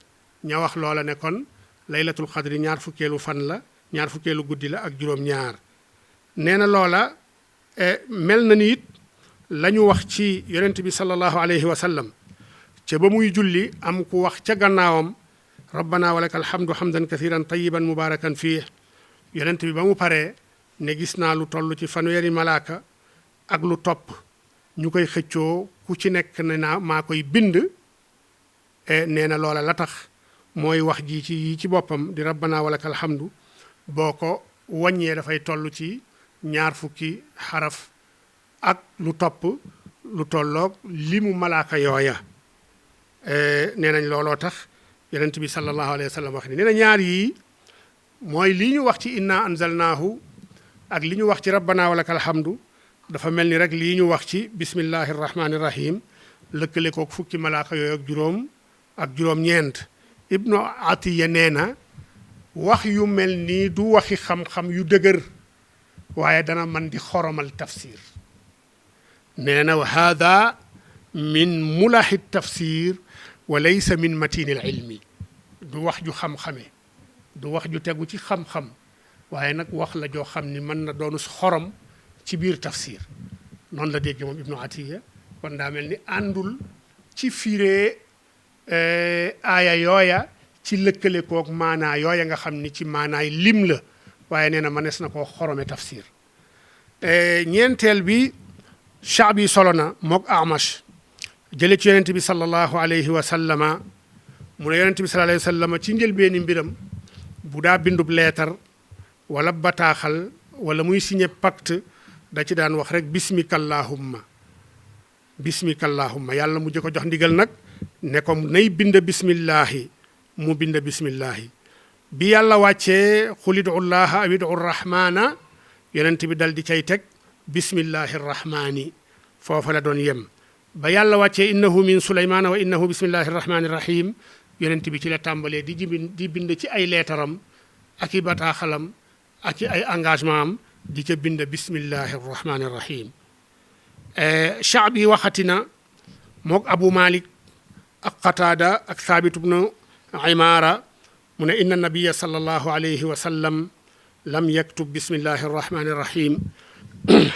ña wax loola ne kon laylatul qadri ñaar fukkeelu fan la ñaar fukkeelu guddi la ak juróom-ñaar nee na loola mel na ni it la ñu wax ci yonent bi sallallahu alayhi wa sallam ca ba muy julli am ku wax ca gannaawam rabbana walaka alhamdu hamdan kathiran tayiban mubarakan fii yonent bi ba mu paree ne gis naa lu toll ci fanweeri malaaka ak lu topp ñu koy xëccoo ku ci nekk ne naa maa koy bind nee na loola la tax mooy wax ji ci boppam di rabbana walaka alhamdu boo ko wàññee dafay toll ci ñaar fukki xaraf ak lu topp lu tolloog limu malaaka yooya nee nañ looloo tax yonent bi sallallahu alayhi wa sallam wax ni nee na ñaar yii mooy li ñu wax ci inna anzalnaahu ak li ñu wax ci rabbana walaka alhamdu dafa mel ni rek lii ñu wax ci bismillahi irrahmani irrahim lëkkale kook fukki malaaka yooyu ak juróom-ñeent ibnu Atiya nee na wax yu mel nii du waxi xam-xam yu dëgër waaye dana man di xoromal tafsir nee na wa hada min mulahi tafsir wa laysa min matinil ilmi du wax ju xam-xame du wax ju tegu ci xam-xam waaye nag wax la joo xam ni mën na doonu xorom ci biir tafsir noonu la dégg moom ibnu Atiya kon daa mel ni àndul ci firee aaya yooya ci lëkkale koog maanaa yooya nga xam ni ci maanaay lim la waaye nee na mënees na koo xorome tafsir ñeenteel bi Shaabi solo na mook Amash jële ci yonent bi sallallahu alayhi wa sallama mu ne yonent bi sallallahu alayhi wa sallama ci njëlbeeni mbiram bu daa bindub leetar wala bataaxal wala muy signé pacte da ci daan wax rek bismikallahumma yàlla mu jë ko jox ndigal nag ne ko nay bind bismillahi mu bind bismillahi bi yàlla wàccee xul idu llaha aw idu rahmana yonent bi dal di cay teg bismillahi rahmani foofa la doon yem ba yàlla wàccee innahu min suleymaana wa innahu bismillahi rahmani rahim yonent bi ci la tàmbalee di bind ci ay leetaram ak i bataaxalam ak i ay engagement am di ca bind bismillahi rahmani rahim Shaabi waxatina mook Abu Malik ak Qataada ak Thabit ibnu Imaara mu ne inna nabiya sallallahu alayhi wa sallam lam yaktub bismillahi rahmani rahim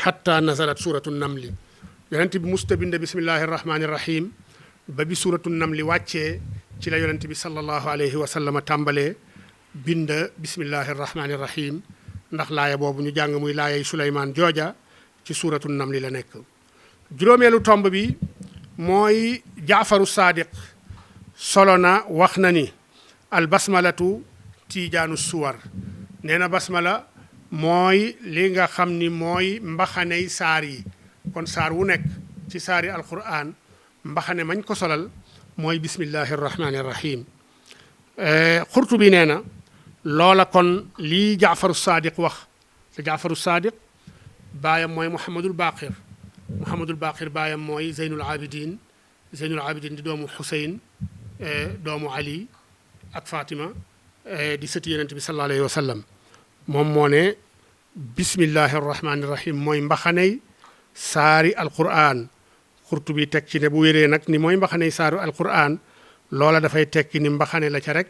hatta nazalat suratu namli yonent bi musta bind bismillahi rahmani rahim ba bi suratu namli wàccee ci la yonent bi sallallahu alayhi wa sallam tàmbalee bind bismillahi rahmani rahim ndax laaya boobu ñu jàng muy laayay Suleymaan jooja ci suratu namli la nekk juróomeelu tomb bi mooy Jaafaru Saadiq solo na wax na ni al basmalatu tiijaanu suwar nee na basmala mooy li nga xam ni mooy mbaxaney saar yi kon saar wu nekk ci saari alquran mbaxane mañ ko solal mooy bismillahi rahmani rahim Xurtubi nee na loola kon lii Jaafaru Saadiq wax te Jaafaru Saadiq baayam mooy Muhammadul Baqir baayam mooy Zeynul Abidin di doomu Xuseyn doomu Ali ak Fatima di sëti yonent bi sallallahu alayhi wa sallam moom moo ne bismillahi rahmani rahim mooy mbaxaney saari alquran Xurtubi teg ci ne bu wéree nag ni mooy mbaxaney saari alquran loola dafay tekki ni mbaxane la ca rek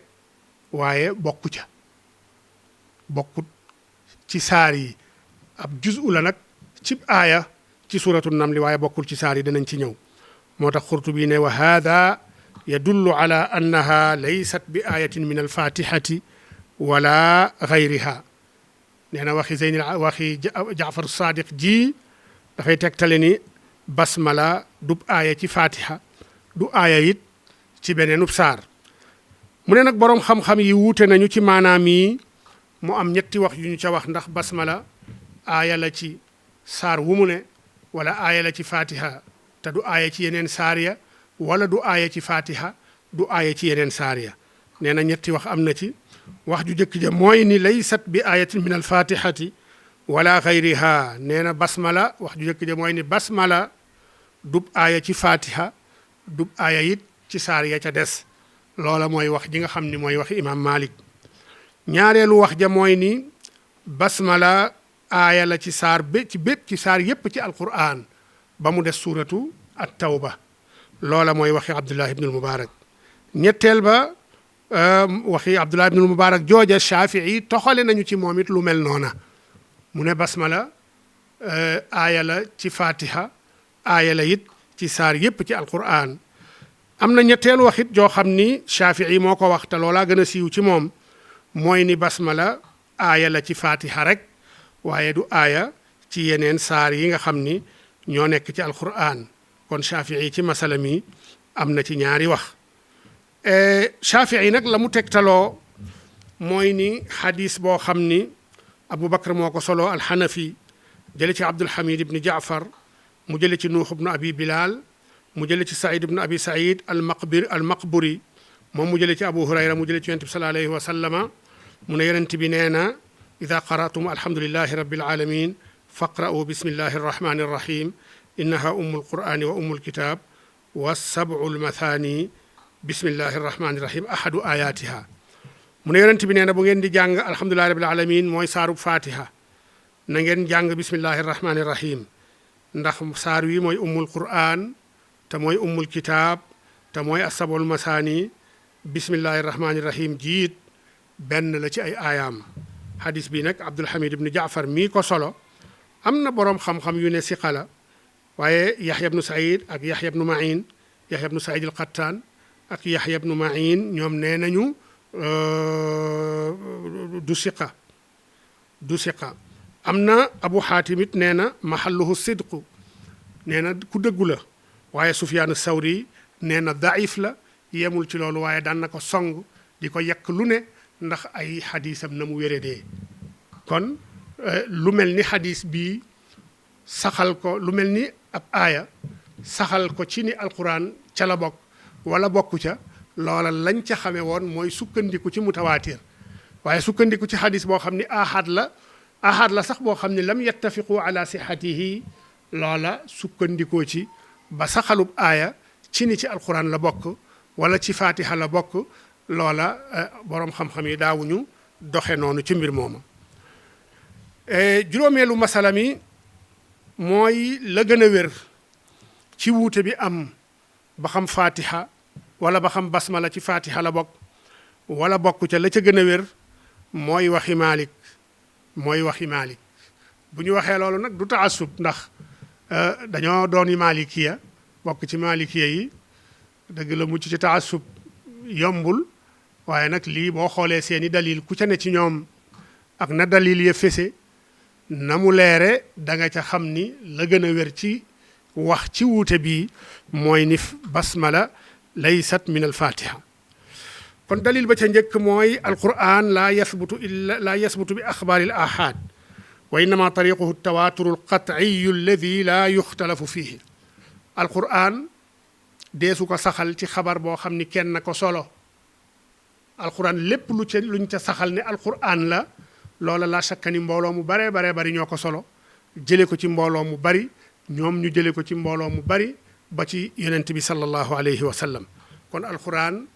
waaye bokkut ci saar yi ab juzu la nag cib aaya ci suratu namli waaye bokkul ci saar yi danañ ci ñëw moo tax Xurtubi ne wa hada yadullu ala annaha laysat bi ayatin min alfatihati wala gayriha nee na waxi Jaafar Sadiq ji dafay tegtale ni basmala dub aaya ci fatiha du aaya it ci beneenub saar mu ne nag boroom xam-xam yi wuute nañu ci maanaam yi mu am ñetti wax yu ñu ca wax ndax basmala aaya la ci saar wu mu ne wala aaya la ci fatiha te du aaya ci yeneen saar ya wala du aaya ci fatiha du aaya ci yeneen saar ya nee na ñetti wax am na ci wax ju jëkk ja mooy ni laysat bi ayatin min alfatihati wala gayriha nee na basmala wax ju jëkk ja mooy ni basmala dub aaya ci fatiha dub aaya it ci saar ya ca des loola mooy wax ji nga xam ni mooy waxi imam Malik ñaareelu wax ja mooy ni basmala aaya la ci saar ci saar yépp ci alquran ba mu des suuratu at tawba loola mooy waxi Abdullah ibnul Mubarak ñetteel ba waxi Abdullah ibnul Mubarak jooja Shafii toxale nañu ci moom it lu mel noona mu ne basmala aaya la ci fatiha aaya la it ci saar yépp ci alquran am na ñetteelu wax it joo xam ni Shafii moo ko wax te loolaa gën a siiw ci moom mooy ni basmala aaya la ci fatiha rek waaye du aaya ci yeneen saar yi nga xam ni ñoo nekk ci alquran kon Shafii ci masala mi am na ci ñaari wax Shafii nag la mu tegtaloo mooy ni xadis boo xam ni Abu Bakr moo ko solo alxanafi jële ci Abdul Hamid ibni Jaafar mu jële ci Nuux ibnu Abi Bilal mu jële ci Saïd ibnu Abi Saïd almaqburi moom mu jële ci Abu Hurayra mu jële ci yonent bi sallallahu alayhi wa sallama mu ne yonent bi nee na ida qara'tum alhamdulillahi rabbil alamin faqra'u bismillahi arrahmani arrahim innaha ummul qur'ani wa ummul kitab wa sab'ul mathani bismillahi arrahmani arrahim ahadu ayatiha mu ne yonent bi nee na bu ngeen di jàng alhamdulillahi rabbil alamin mooy saarub fatiha na ngeen jàng bismillahi arrahmani arrahim ndax saar wi mooy ummul qur'an te mooy ummul kitab te mooy asabul mathani bismillahi arrahmani arrahim jiit benn la ci ay aayaam hadis bi nag Abdul Hamid ibn Jaafar mii ko solo am na boroom xam-xam yu ne siqa la waaye Yaxya ibnu Saïd ak Yaxya ibnu Ma'in Yaxya ibnu Saïd al-Qattaan ak Yaxya ibnu Ma'in ñoom nee nañu du siqa am na Abu Xaatim it nee na mahalluhu sidqu nee na ku dëggu la waaye Sufyaan Sawri nee na daif la yemul ci loolu waaye daan na ko song di ko yekk lu ne ndax ay xadisam na mu wéradee kon lu mel ni xadis bii saxal ko lu mel ni ab aaya saxal ko ci ni alquran ca la bokk wala bokku ca loola lañ ca xame woon mooy sukkandiku ci mutawaatir waaye sukkandiku ci xadis boo xam ni ahad la sax boo xam ni lam yattafiqu ala sihatihi loola sukkandikoo ci ba saxalub aaya ci ni ci alquran la bokk wala ci fatiha la bokk loola boroom xam-xam yi daawuñu doxe noonu ci mbir mooma juróomeelu masala mi mooy la gën a wér ci wuute bi am ba xam fatiha wala ba xam basmala ci fatiha la bokk wala bokk ca la ca gën a wér mooy waxi Maalik bu ñu waxee loolu nag du taasub ndax dañoo dooni maalikiya bokk ci maalikiya yi dëgg la mucc ci taasub yombul waaye nag lii boo xoolee seeni dalil ku ca ne ci ñoom ak na dalil ya fese na mu leere da nga ca xam ni la gën a wér ci wax ci wuute bii mooy ni basmala laysat min alfatiha kon dalil ba ca njëkk mooy alquran laa yasbutu bi axbaari al ahad wa innama tariquhu tawaturu alqat'iyu alladi laa yuxtalafu fihi alquran deesu ko saxal ci xabar boo xam ni kenn ko solo alquran lépp luñ ca saxal ne alquran la loola laa shakka ni mbooloo mu baree bari ñoo ko solo jële ko ci mbooloo mu bari ñoom ñu jële ko ci mbooloo mu bari ba ci yonent bi sallallahu alayhi wa sallam kon alquran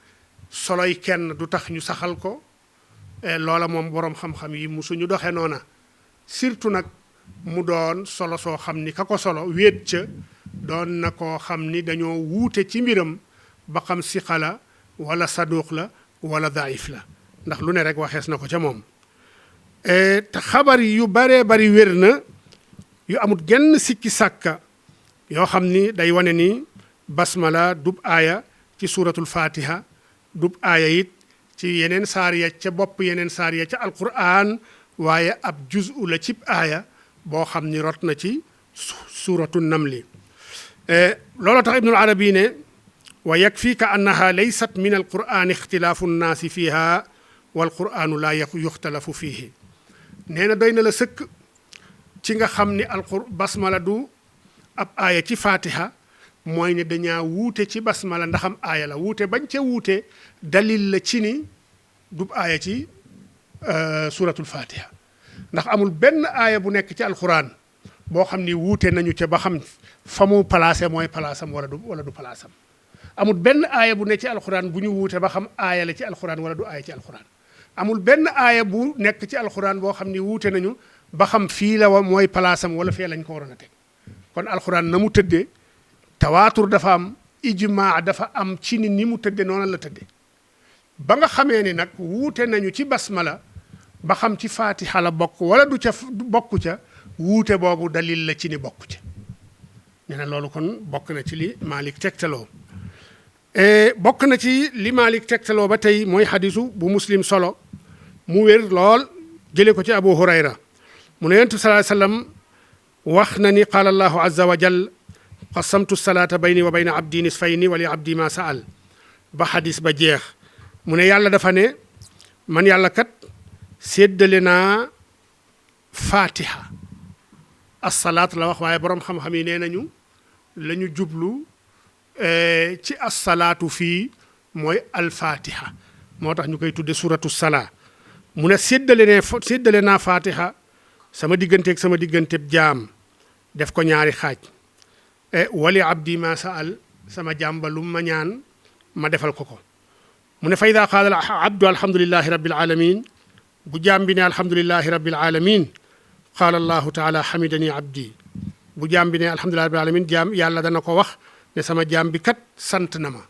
soloy kenn du tax ñu saxal ko loola moom boroom xam-xam yi musuñu doxe noona surtout nag mu doon solo soo xam ni ka ko solo wéet ca doon na koo xam ni dañoo wuute ci mbiram ba xam siqa la wala saduq la wala daif la ndax lu ne rek waxees na ko ca moom te xabar yu baree bari wér na yu amut genn sikki sàkka yoo xam ni day wane ni basmala dub aaya ci suuratul fatiha dub aaya it ci yeneen saar ya ca bopp yeneen saar ya ca alquran waaye ab juzu la cib aaya boo xam ni rot na ci suuratu namli loolu tax ibnul arabi ne wa yakfika annaha laysat min alquran ixtilaafu nnaasi fiha walquranu laa yuxtalafu fihi nee na doy na la sëkk ci nga xam ni basmala du ab aaya ci fatiha mooy ne dañaa wuute ci basmala ndaxam aaya la wuute bañ ca wuute dalil la ci ni dub aaya ci suratul fatiha ndax amul benn aaya bu nekk ci alquran boo xam ni wuute nañu ca ba xam fa mu placé mooy palaasam wala du palaasam amul benn aaya bu nekk ci alquran bu ñu wuute ba xam aaya la ci alquran wala du aaya ci alquran amul benn aaya bu nekk ci alquran boo xam ni wuute nañu ba xam fii la mooy palaasam wala fee lañ ko waroon a teg kon alquran na mu tëddee tawaatur dafa am ijmaa dafa am ci ni mu tëdde noonu la tëdde ba nga xamee ni nag wuute nañu ci basmala ba xam ci fatiha la bokk wala du ca bokk ca wuute boobu dalil la ci ni bokk ca nee na loolu kon bokk na ci li Malik tegtaloo bokk na ci li Malik tegtaloo ba tey mooy xadisu bu muslim solo mu wér lool jële ko ci Abu Hurayra mu ne yonent bi sallallahu alayhi wasallam wax na ni qaala allahu azza wa jal qasamtu salaata bayni wa bayna abdi nisfayni wa li abdi ma saal ba xadis ba jeex mu ne yàlla dafa ne man yàlla kat séddale naa fatiha assalaat la wax waaye boroom xam-xam yi nee nañu la ñu jublu ci assalaatu fii mooy alfatiha moo tax ñu koy tudde suratu salaa mu ne séddale naa fatiha sama digganteeg sama digganteeg jaam def ko ñaari xaaj wali abdi ma saal sama jaam ba lu ma ñaan ma defal ko ko mu ne fa ida qaala abdu alhamdulillahi rabbil alamin bu jaam bi ne alhamdulillahi rabbil alamin qaala allahu taala hamidani abdi bu jaam bi ne alhamdulillahi rabbil alamin jaam yàlla dana ko wax ne sama jaam bi kat sant na ma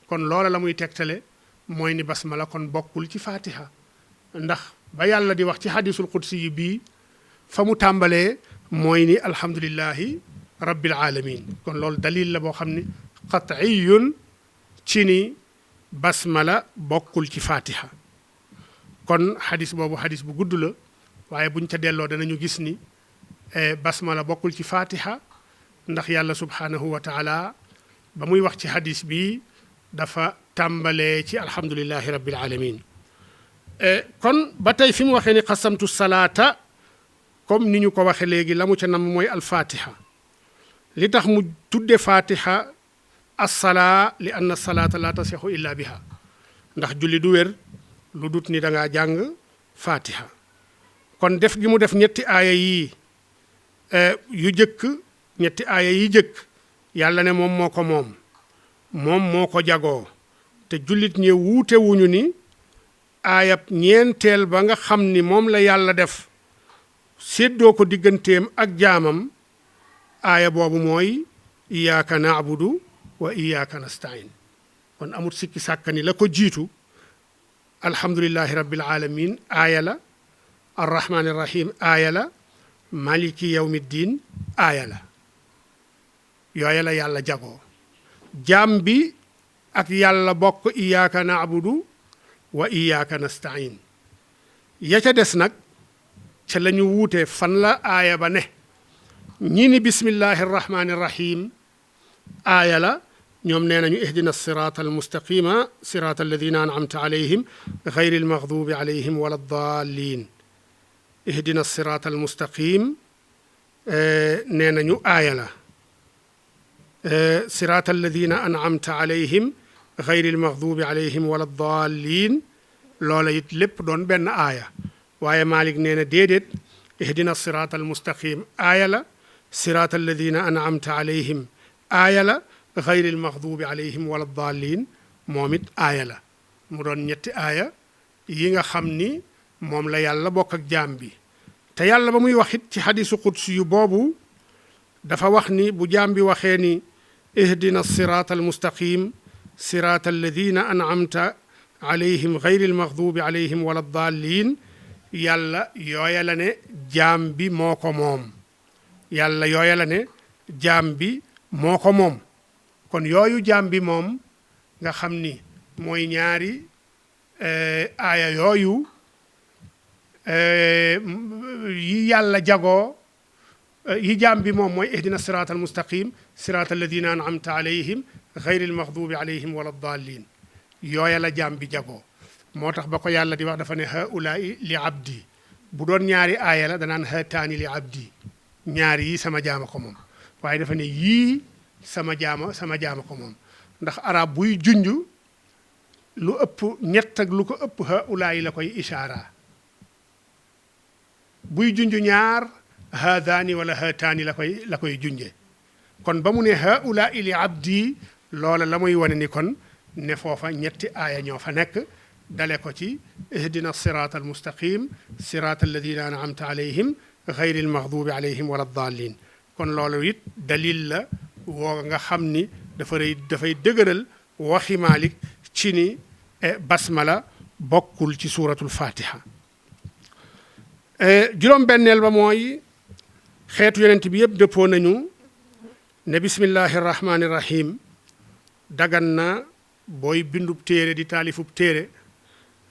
kon loola la muy tegtale mooy ni basmala kon bokkul ci fatiha ndax ba yàlla di wax ci hadisul qudsi yi bii fa mu tàmbalee mooy ni alhamdulillahi rabbil alamin kon loolu dalil la boo xam ni qat'iyun ci ni basmala bokkul ci fatiha kon hadis boobu hadis bu gudd la waaye buñ ca delloo danañu gis ni basmala bokkul ci fatiha ndax yàlla subhanahu wa taala ba muy wax ci hadis bi dafa tàmbalee ci alhamdulillahi rabbil alamin kon ba tey fi mu waxee ni qasamtu salaata comme ni ñu ko waxe léegi la mu ca nam mooy alfatiha li tax mu tudde fatiha assalaa li anna salaata la tasixu illa biha ndax julli du wér lu dut ni da ngaa jàng fatiha kon def gi mu def ñetti aaya yii yu jëkk ñetti aaya yi jëkk yàlla ne moom moo ko moom moo ko jagoo te jullit ñi wuute wuñu ni aayab ñeenteel ba nga xam ni moom la yàlla def séddoo ko digganteem ak jaamam aaya boobu mooy iyyaka na'budu wa iyyaka nasta'in kon amut sikki sàkka ni la ko jiitu alhamdulillahi rabbil alamin aaya la arrahmani rahim aaya la maliki yawmiddin aaya la yooya la yàlla jagoo jaam bi ak yàlla bokk iyyaka na'budu wa iyyaka nasta'in ya ca des nag ca la ñu wuute fan la aaya ba ne ñii ni bismillahi arrahmani rahim aaya la ñoom nee nañu ihdina sirata almustaqima sirata alladina an'amta alayhim gayri almaghdubi alayhim wala ddallin ihdina sirata almustaqim nee nañu aaya la sirata alladina an'amta alayhim gayri almaghdubi alayhim wala ddallin loola it lépp doon benn aaya waaye Malik nee na déedéet ihdina sirata almustaqim aaya la sirata alladina an'amta alayhim aaya la gayri almaghdubi alayhim wala ddallin moom it aaya la mu doon ñetti aaya yi nga xam ni moom la yàlla bokk ak jaam bi te yàlla ba muy wax it ci xadisu qudsi yu boobu dafa wax ni bu jaam bi waxee ni ihdina sirata almustaqim sirata alladina an'amta alayhim gayri almaghdubi alayhim wala ddallin yàlla yooya la ne jaam bi moo ko moom yàlla yooya la ne jaam bi moo ko moom kon yooyu jaam bi moom nga xam ni mooy ñaari aaya yooyu yi yàlla jagoo yi jaam bi moom mooy ihdina sirata almustaqim sirata alladina an'amta alayhim gayri almaghdubi alayhim wala ddallin yooya la jaam bi jagoo moo tax ba ko yàlla di wax dafa ne haulaai li abdi bu doon ñaari aaya la danaan haataani li abdi ñaari yi sama jaama ko moom waaye dafa ne yii sama jaama ko moom ndax arab buy junj lu ëpp ñett ak lu ko ëpp haulaai la koy ishaara buy junj ñaar haadaani wala haataani la koy junje kon ba mu ne haulaai li abdi loola la muy wane ni kon ne foofa ñetti aaya ñoo fa nekk dale ko ci ihdina sirata almustaqim sirata alladina an'amta alayhim gayri almaghdubi alayhim wala ddallin kon loolu it dalil la woo nga xam ni dafay dëgëral waxi Malik ci ni basmala bokkul ci suratul fatiha juróom-benneel ba mooy xeetu yonent bi yëpp dëppoo nañu ne bismillahi rahmani rahim dagan na booy bindub téere di taalifub téere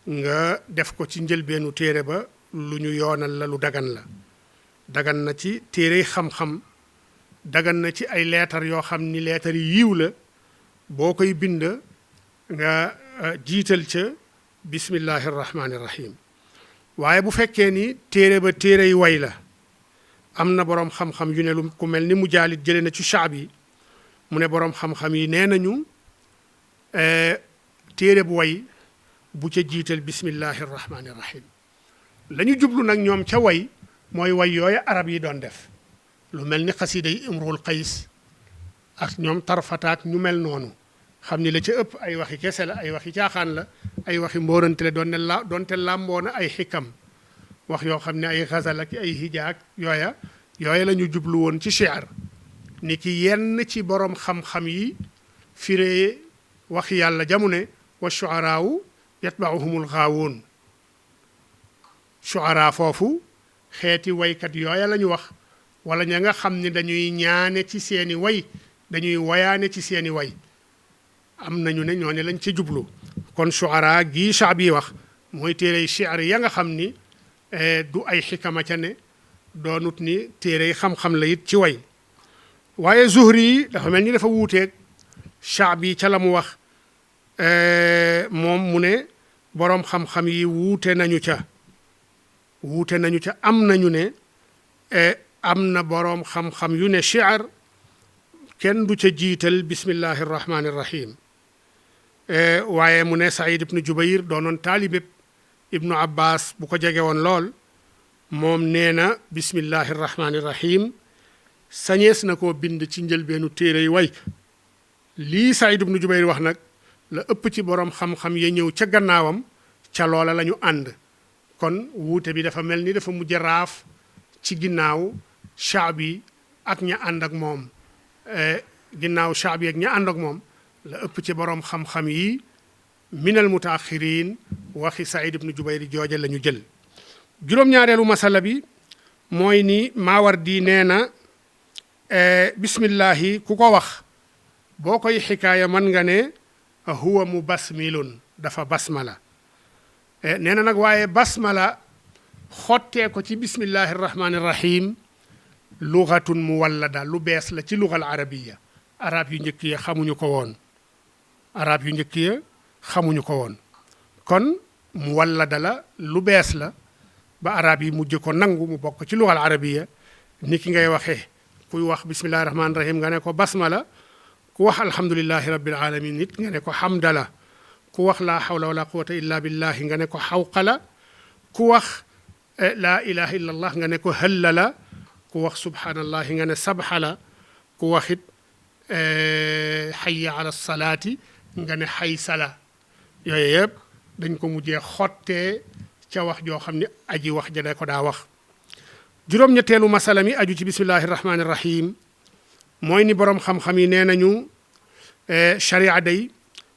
nga def ko ci njëlbeenu téere ba lu ñu yoonal la lu dagan la dagan na ci téere xam-xam dagan na ci ay leetar yoo xam ni leetar yi yiw la boo koy bind nga jiital ca bismillahi rahmani rahim waaye bu fekkee ni téere ba téere yi way la am na boroom xam-xam yu ne lu ku mel ni Mujaalid jële na ci Shaabi mu ne boroom xam-xam yi nee nañu téere bu way bu ca jiital bismillahi rahmani rahim la ñu jublu nag ñoom ca way mooy way yooyu arab yi doon def lu mel ni xasida yi imrul qays ak ñoom tarfataak ñu mel noonu xam ni la ca ëpp ay waxi kese la ay waxi caaxaan la ay waxi mbóorante la doonte làmboona ay xikam wax yoo xam ne ay xasal ak ay hijaak yooya la ñu jublu woon ci shi'r ni ki yenn ci borom xam-xam yi firee wax yàlla jamu ne wa shu'araawu yatba'uhumul ghaawuun shu'araa foofu xeeti waykat yooya la ñu wax wala ña nga xam ne dañuy ñaane ci seeni way dañuy wayaane ci seeni way am nañu ne ñooñu lañ ci jublu kon shu'araa gii Shaabi wax mooy téerey shi'r ya nga xam ni du ay xikama ca ne doonut ni téerey xam-xam la it ci way waaye Zuhri dafa mel ni dafa wuuteeg Shaabi ca la mu wax moom mu ne boroom xam-xam yi wuute nañu ca am nañu ne am na boroom xam-xam yu ne shi'r kenn du ca jiital bismillahi irrahmani irrahim waaye mu ne Saïd ibnu Jubayr doonoon taalibeb ibnu Abbas bu ko jege woon lool moom nee na bismillahi irrahmani irrahim sañees na koo bind ci njëlbeenu téere yi way lii Saïd ibnu Jubayr wax nag la ëpp ci boroom xam-xam ya ñëw ca gannaawam ca loola la ñu ànd kon wuute bi dafa mel ni dafa mujj raaf ci ginnaaw Shaabi ak ña ànd ak moom ginnaaw Shaabi ak ña ànd ak moom la ëpp ci boroom xam-xam yi minal mutaaxiriin waxi Saïd ibnu Jubayr jooje la ñu jël juróom-ñaareelu masala bi mooy ni Maawardi nee na bismillahi ku ko wax boo koy xikaaya mën nga ne huwa mubasmilun dafa basmala nee na nag waaye basmala xottee ko ci bismillahi irrahmani irrahim lugatun muwallada lu bees la ci lugal arabiya arab yu njëkk ya xamuñu ko woon kon muwallada la lu bees la ba arab yi mujj ko nangu mu bokk ci lugal arabiya ni ki ngay waxee kuy wax bismillahi rahmaani rahim nga ne ko basmala ku wax alhamdulillahi rabbil alamin nit nga ne ko hamdala ku wax laa hawla wala quwwata illa billahi nga ne ko hawqala ku wax laa ilaha illa allah nga ne ko hallala ku wax subhanallahi nga ne sabhala ku waxit hayya ala salaati nga ne haysala yooyu yëpp dañ ko mujjee xottee ca wax joo xam ne aji wax ja da ko daa wax juróom-ñetteelu masala mi aju ci bismillahi rahmaani rahim mooy ni boroom xam-xam yi nee nañu sharia day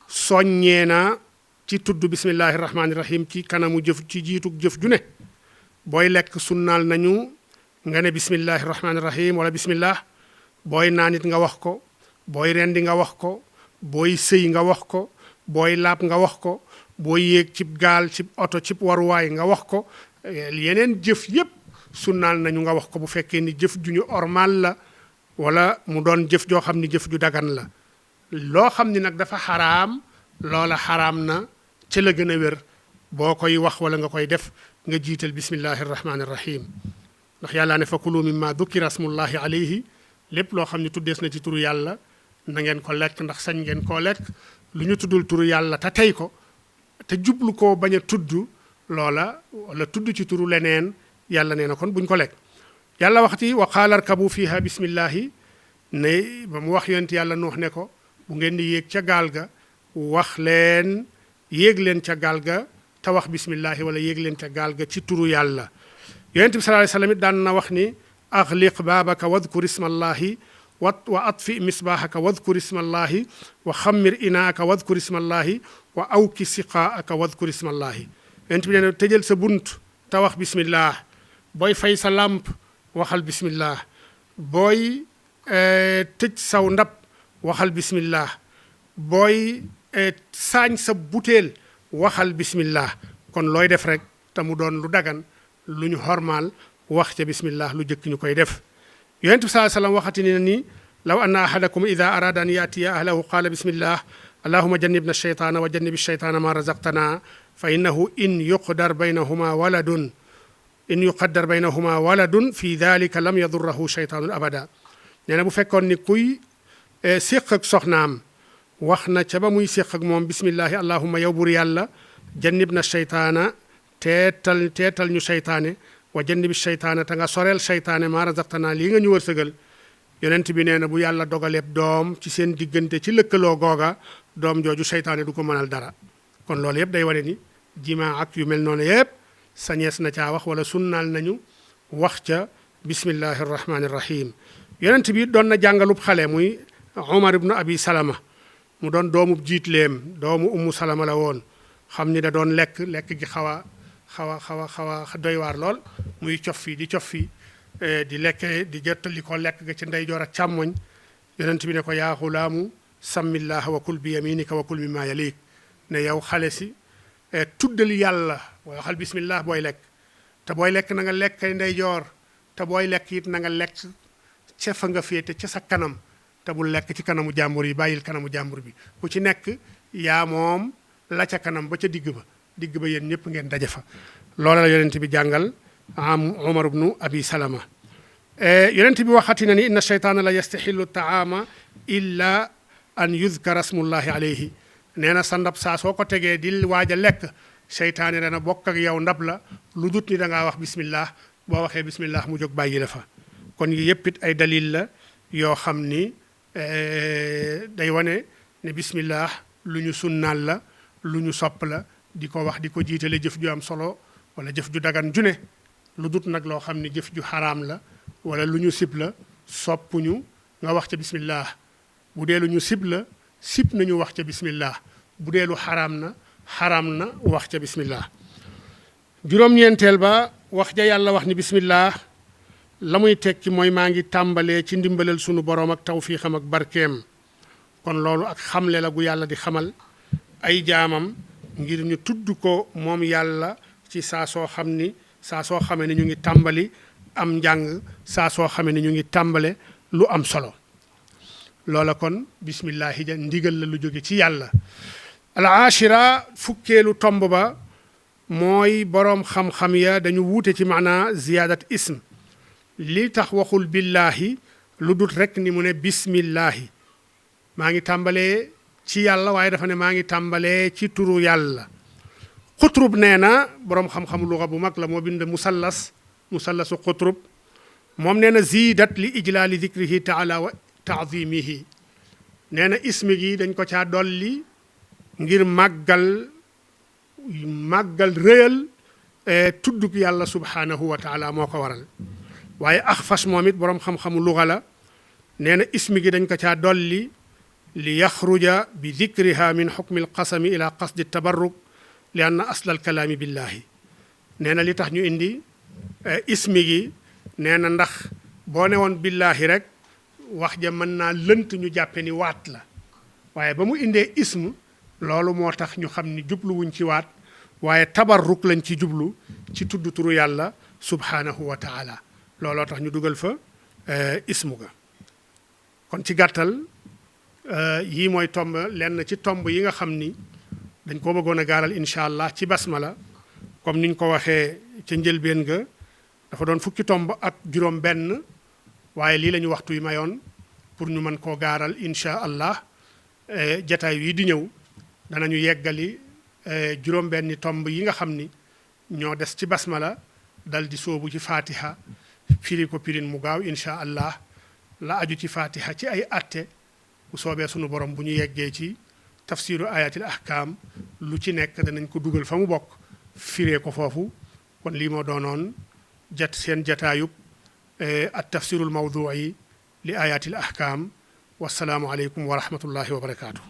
soññee na ci tudd bismillahi rahmaani rahim ci kanamu jëf ci jiitug jëf ju ne booy lekk sunnaal nañu nga ne bismillahi rahmaani rahim wala bismillah booy naanit nga wax ko booy rendi nga wax ko booy sëy nga wax ko booy laab nga wax ko booy yéeg cib gaal cib oto cib waruwaay nga wax ko yeneen jëf yépp sunnaal nañu nga wax ko bu fekkee ni jëf ju ñu ormal la wala mu doon jëf joo xam ni jëf ju dagan la loo xam ni nag dafa xaraam loola xaraam na ca la gën a wér boo koy wax wala nga koy def nga jiital bismillahi irrahmani irrahim ndax yàlla ne fa kulu mimma dukira smullahi alayhi lépp loo xam ne tuddees na ci turu yàlla na ngeen ko lekk ndax sañ ngeen koo lekk lu ñu tuddul turu yàlla te tey ko te jublu koo bañ a tudd loola wala tudd ci turu leneen yàlla nee na kon buñ ko lekk yàlla waxti wa qaala arkabu fiha bismillahi ne ba mu wax yonent yàlla nuux ne ko bu ngeen di yéeg ca gaal ga wax leen yéeg leen ca gaal ga te wax bismillahi wala yéeg leen ca gaal ga ci turu yàlla yonent bi sallallahu alayhi wasallam it daan na wax ni axliq baabaka wadkur ismallahi wa atfi misbaaxaka wadkur ismallahi wa xammir inaaka wadkur ismallahi wa awki siqaaka wadkur ismallahi yonent bi nee na tëjal sa bunt te wax bismillah booy fay sa làmp waxal bismillah booy tëj saw ndab waxal bismillah booy saañ sa butéel waxal bismillah kon looy def rek te mu doon lu dagan lu ñu xormaal wax ca bismillah lu jëkk ñu koy def yonent bi sallallahu alayhi wasallam waxati ne ni law anna ahadakum ida arada an yatiya ahlahu qaala bismillah allahuma jannibna shaytaana wa jannibi shaytaana ma razaqtana fa innahu in yuqdar baynahuma waladun fi dalika lam yadurrahu shaytaanun abada nee na bu fekkoon ni kuy séq ak soxnaam wax na ca ba muy séq ak moom bismillahi allahuma yow bur yàlla jannibna shaytaana teetal ñu shaytaane wa jannibi shaytaana te nga soreel shaytaane maa razaqtanaa lii nga ñu wërsëgal yonent bi nee na bu yàlla dogaleeb doom ci seen diggante ci lëkkaloo googa doom jooju shaytaane du ko mënal dara kon loolu yëpp day wane ni jimaa ak yu mel noonu yëpp sañees na caa wax wala sunnaal nañu wax ca bismillahi irrahmani irrahim yonent bi doon na jàngalub xale muy Umar ibnu Abi Salama mu doon doomub jiitleem doomu Ummu Salama la woon xam ni da doon lekk gi xaw a doy waar lool muy cof fii di cof fii di lekke di jottali ko lekk ga ci ndeyjoor ak càmmoñ yonent bi ne ko yaa xulaamu sammillaha wa kul bi yaminika wa kul mimma yalik ne yow xale si tuddal yàlla waxal bismillah booy lekk te booy lekk na nga lekk ndeyjoor te booy lekk it na nga lekk ca fa nga féete ca sa kanam te bul lekk ci kanamu jàmbur yi bàyyil kanamu jàmbur bi ku ci nekk yaa moom la ca kanam ba ca digg ba yéen ñëpp ngeen daje fa loola la yonent bi jàngal am Umar ibnu Abi Salama yonent bi waxati na ni inna sheytaana la yastaxillu taama illa an yudkara smullahi alayhi nee na sa ndab saa soo ko tegee di waaj a lekk seytaane dana bokk ak yow ndab la lu dut ni da ngaa wax bismillah boo waxee bismillah mu jóg bàyyi la fa kon yi yëpp it ay dalil la yoo xam ni day wane ne bismillah lu ñu sunnaal la lu ñu sopp la di ko wax di ko jiitale jëf ju am solo wala jëf ju dagan ju ne lu dut nag loo xam ni jëf ju xaraam la wala lu ñu sib la soppuñu nga wax ca bismillah bu dee lu ñu sib la sib nañu wax ca bismillah bu dee lu xaraam na wax ca bismillah juróom-ñeenteel ba wax ja yàlla wax ni bismillah la muy tekki mooy maa ngi tàmbalee ci ndimbalal sunu boroom ak tawfiixam ak barkeem kon loolu ak xamle la gu yàlla di xamal ay jaamam ngir ñu tudd ko moom yàlla ci saa soo xamee ne ñu ngi tàmbali am njàng saa soo xamee ne ñu ngi tàmbale lu am solo loola kon bismillahi ja ndigal la lu jóge ci yàlla al ashira fukkeelu tomb ba mooy boroom xam-xam ya dañu wuute ci maanaa ziyaadat ism li tax waxul billahi lu dut rekk ni mu ne bismillahi maa ngi tàmbalee ci yàlla waaye dafa ne maa ngi tàmbalee ci turu yàlla xutrub nee na boroom xam-xamu luga bu mag la moo bind musallasu xutrub moom nee na ziidat li ijlaali dikrihi taala wa taazimihi nee na ismi gi dañ ko caa dolli ngir màggal rëyal tuddug yàlla subhanahu wa taala moo ko waral waaye axfas moom it boroom xam-xamu luga la nee na ismi gi dañ ko caa dolli li yaxruja bi dikriha min xukmi alqasami ila qasdi tabarruk li anna asla alkalaami billahi nee na li tax ñu indi ismi gi nee na ndax boo ne woon billahi rek wax ja mën naa lënt ñu jàppe ni waat la waaye ba mu indee ism loolu moo tax ñu xam ni jubluwuñ ci waat waaye tabarruk lañ ci jublu ci tudd turu yàlla subhanahu wa taala looloo tax ñu dugal fa ismu ga kon ci gàttal yii mooy tomb lenn ci tomb yi nga xam ni dañ ko bëggoon a gaaral incha allah ci basmala comme niñ ko waxee ca njëlbeen ga dafa doon fukki tomb ak juróom benn waaye lii la ñu waxtu yi mayoon pour ñu mën koo gaaral incha allah jataay wii di ñëw danañu yeggali juróom benni tomb yi nga xam ni ñoo des ci basmala dal di sóobu ci fatiha firi ko pirin mu gaaw incha allah la aju ci fatiha ci ay atte bu soobee sunu borom bu ñu yeggee ci tafsiru ayatil ahkam lu ci nekk danañ ko dugal fa mu bokk firee ko foofu kon lii moo doonoon seen jataayub at tafsirul mawdu'i li ayatil ahkam wasalaamu aleykum wa rahmatullahi wa barakaatu.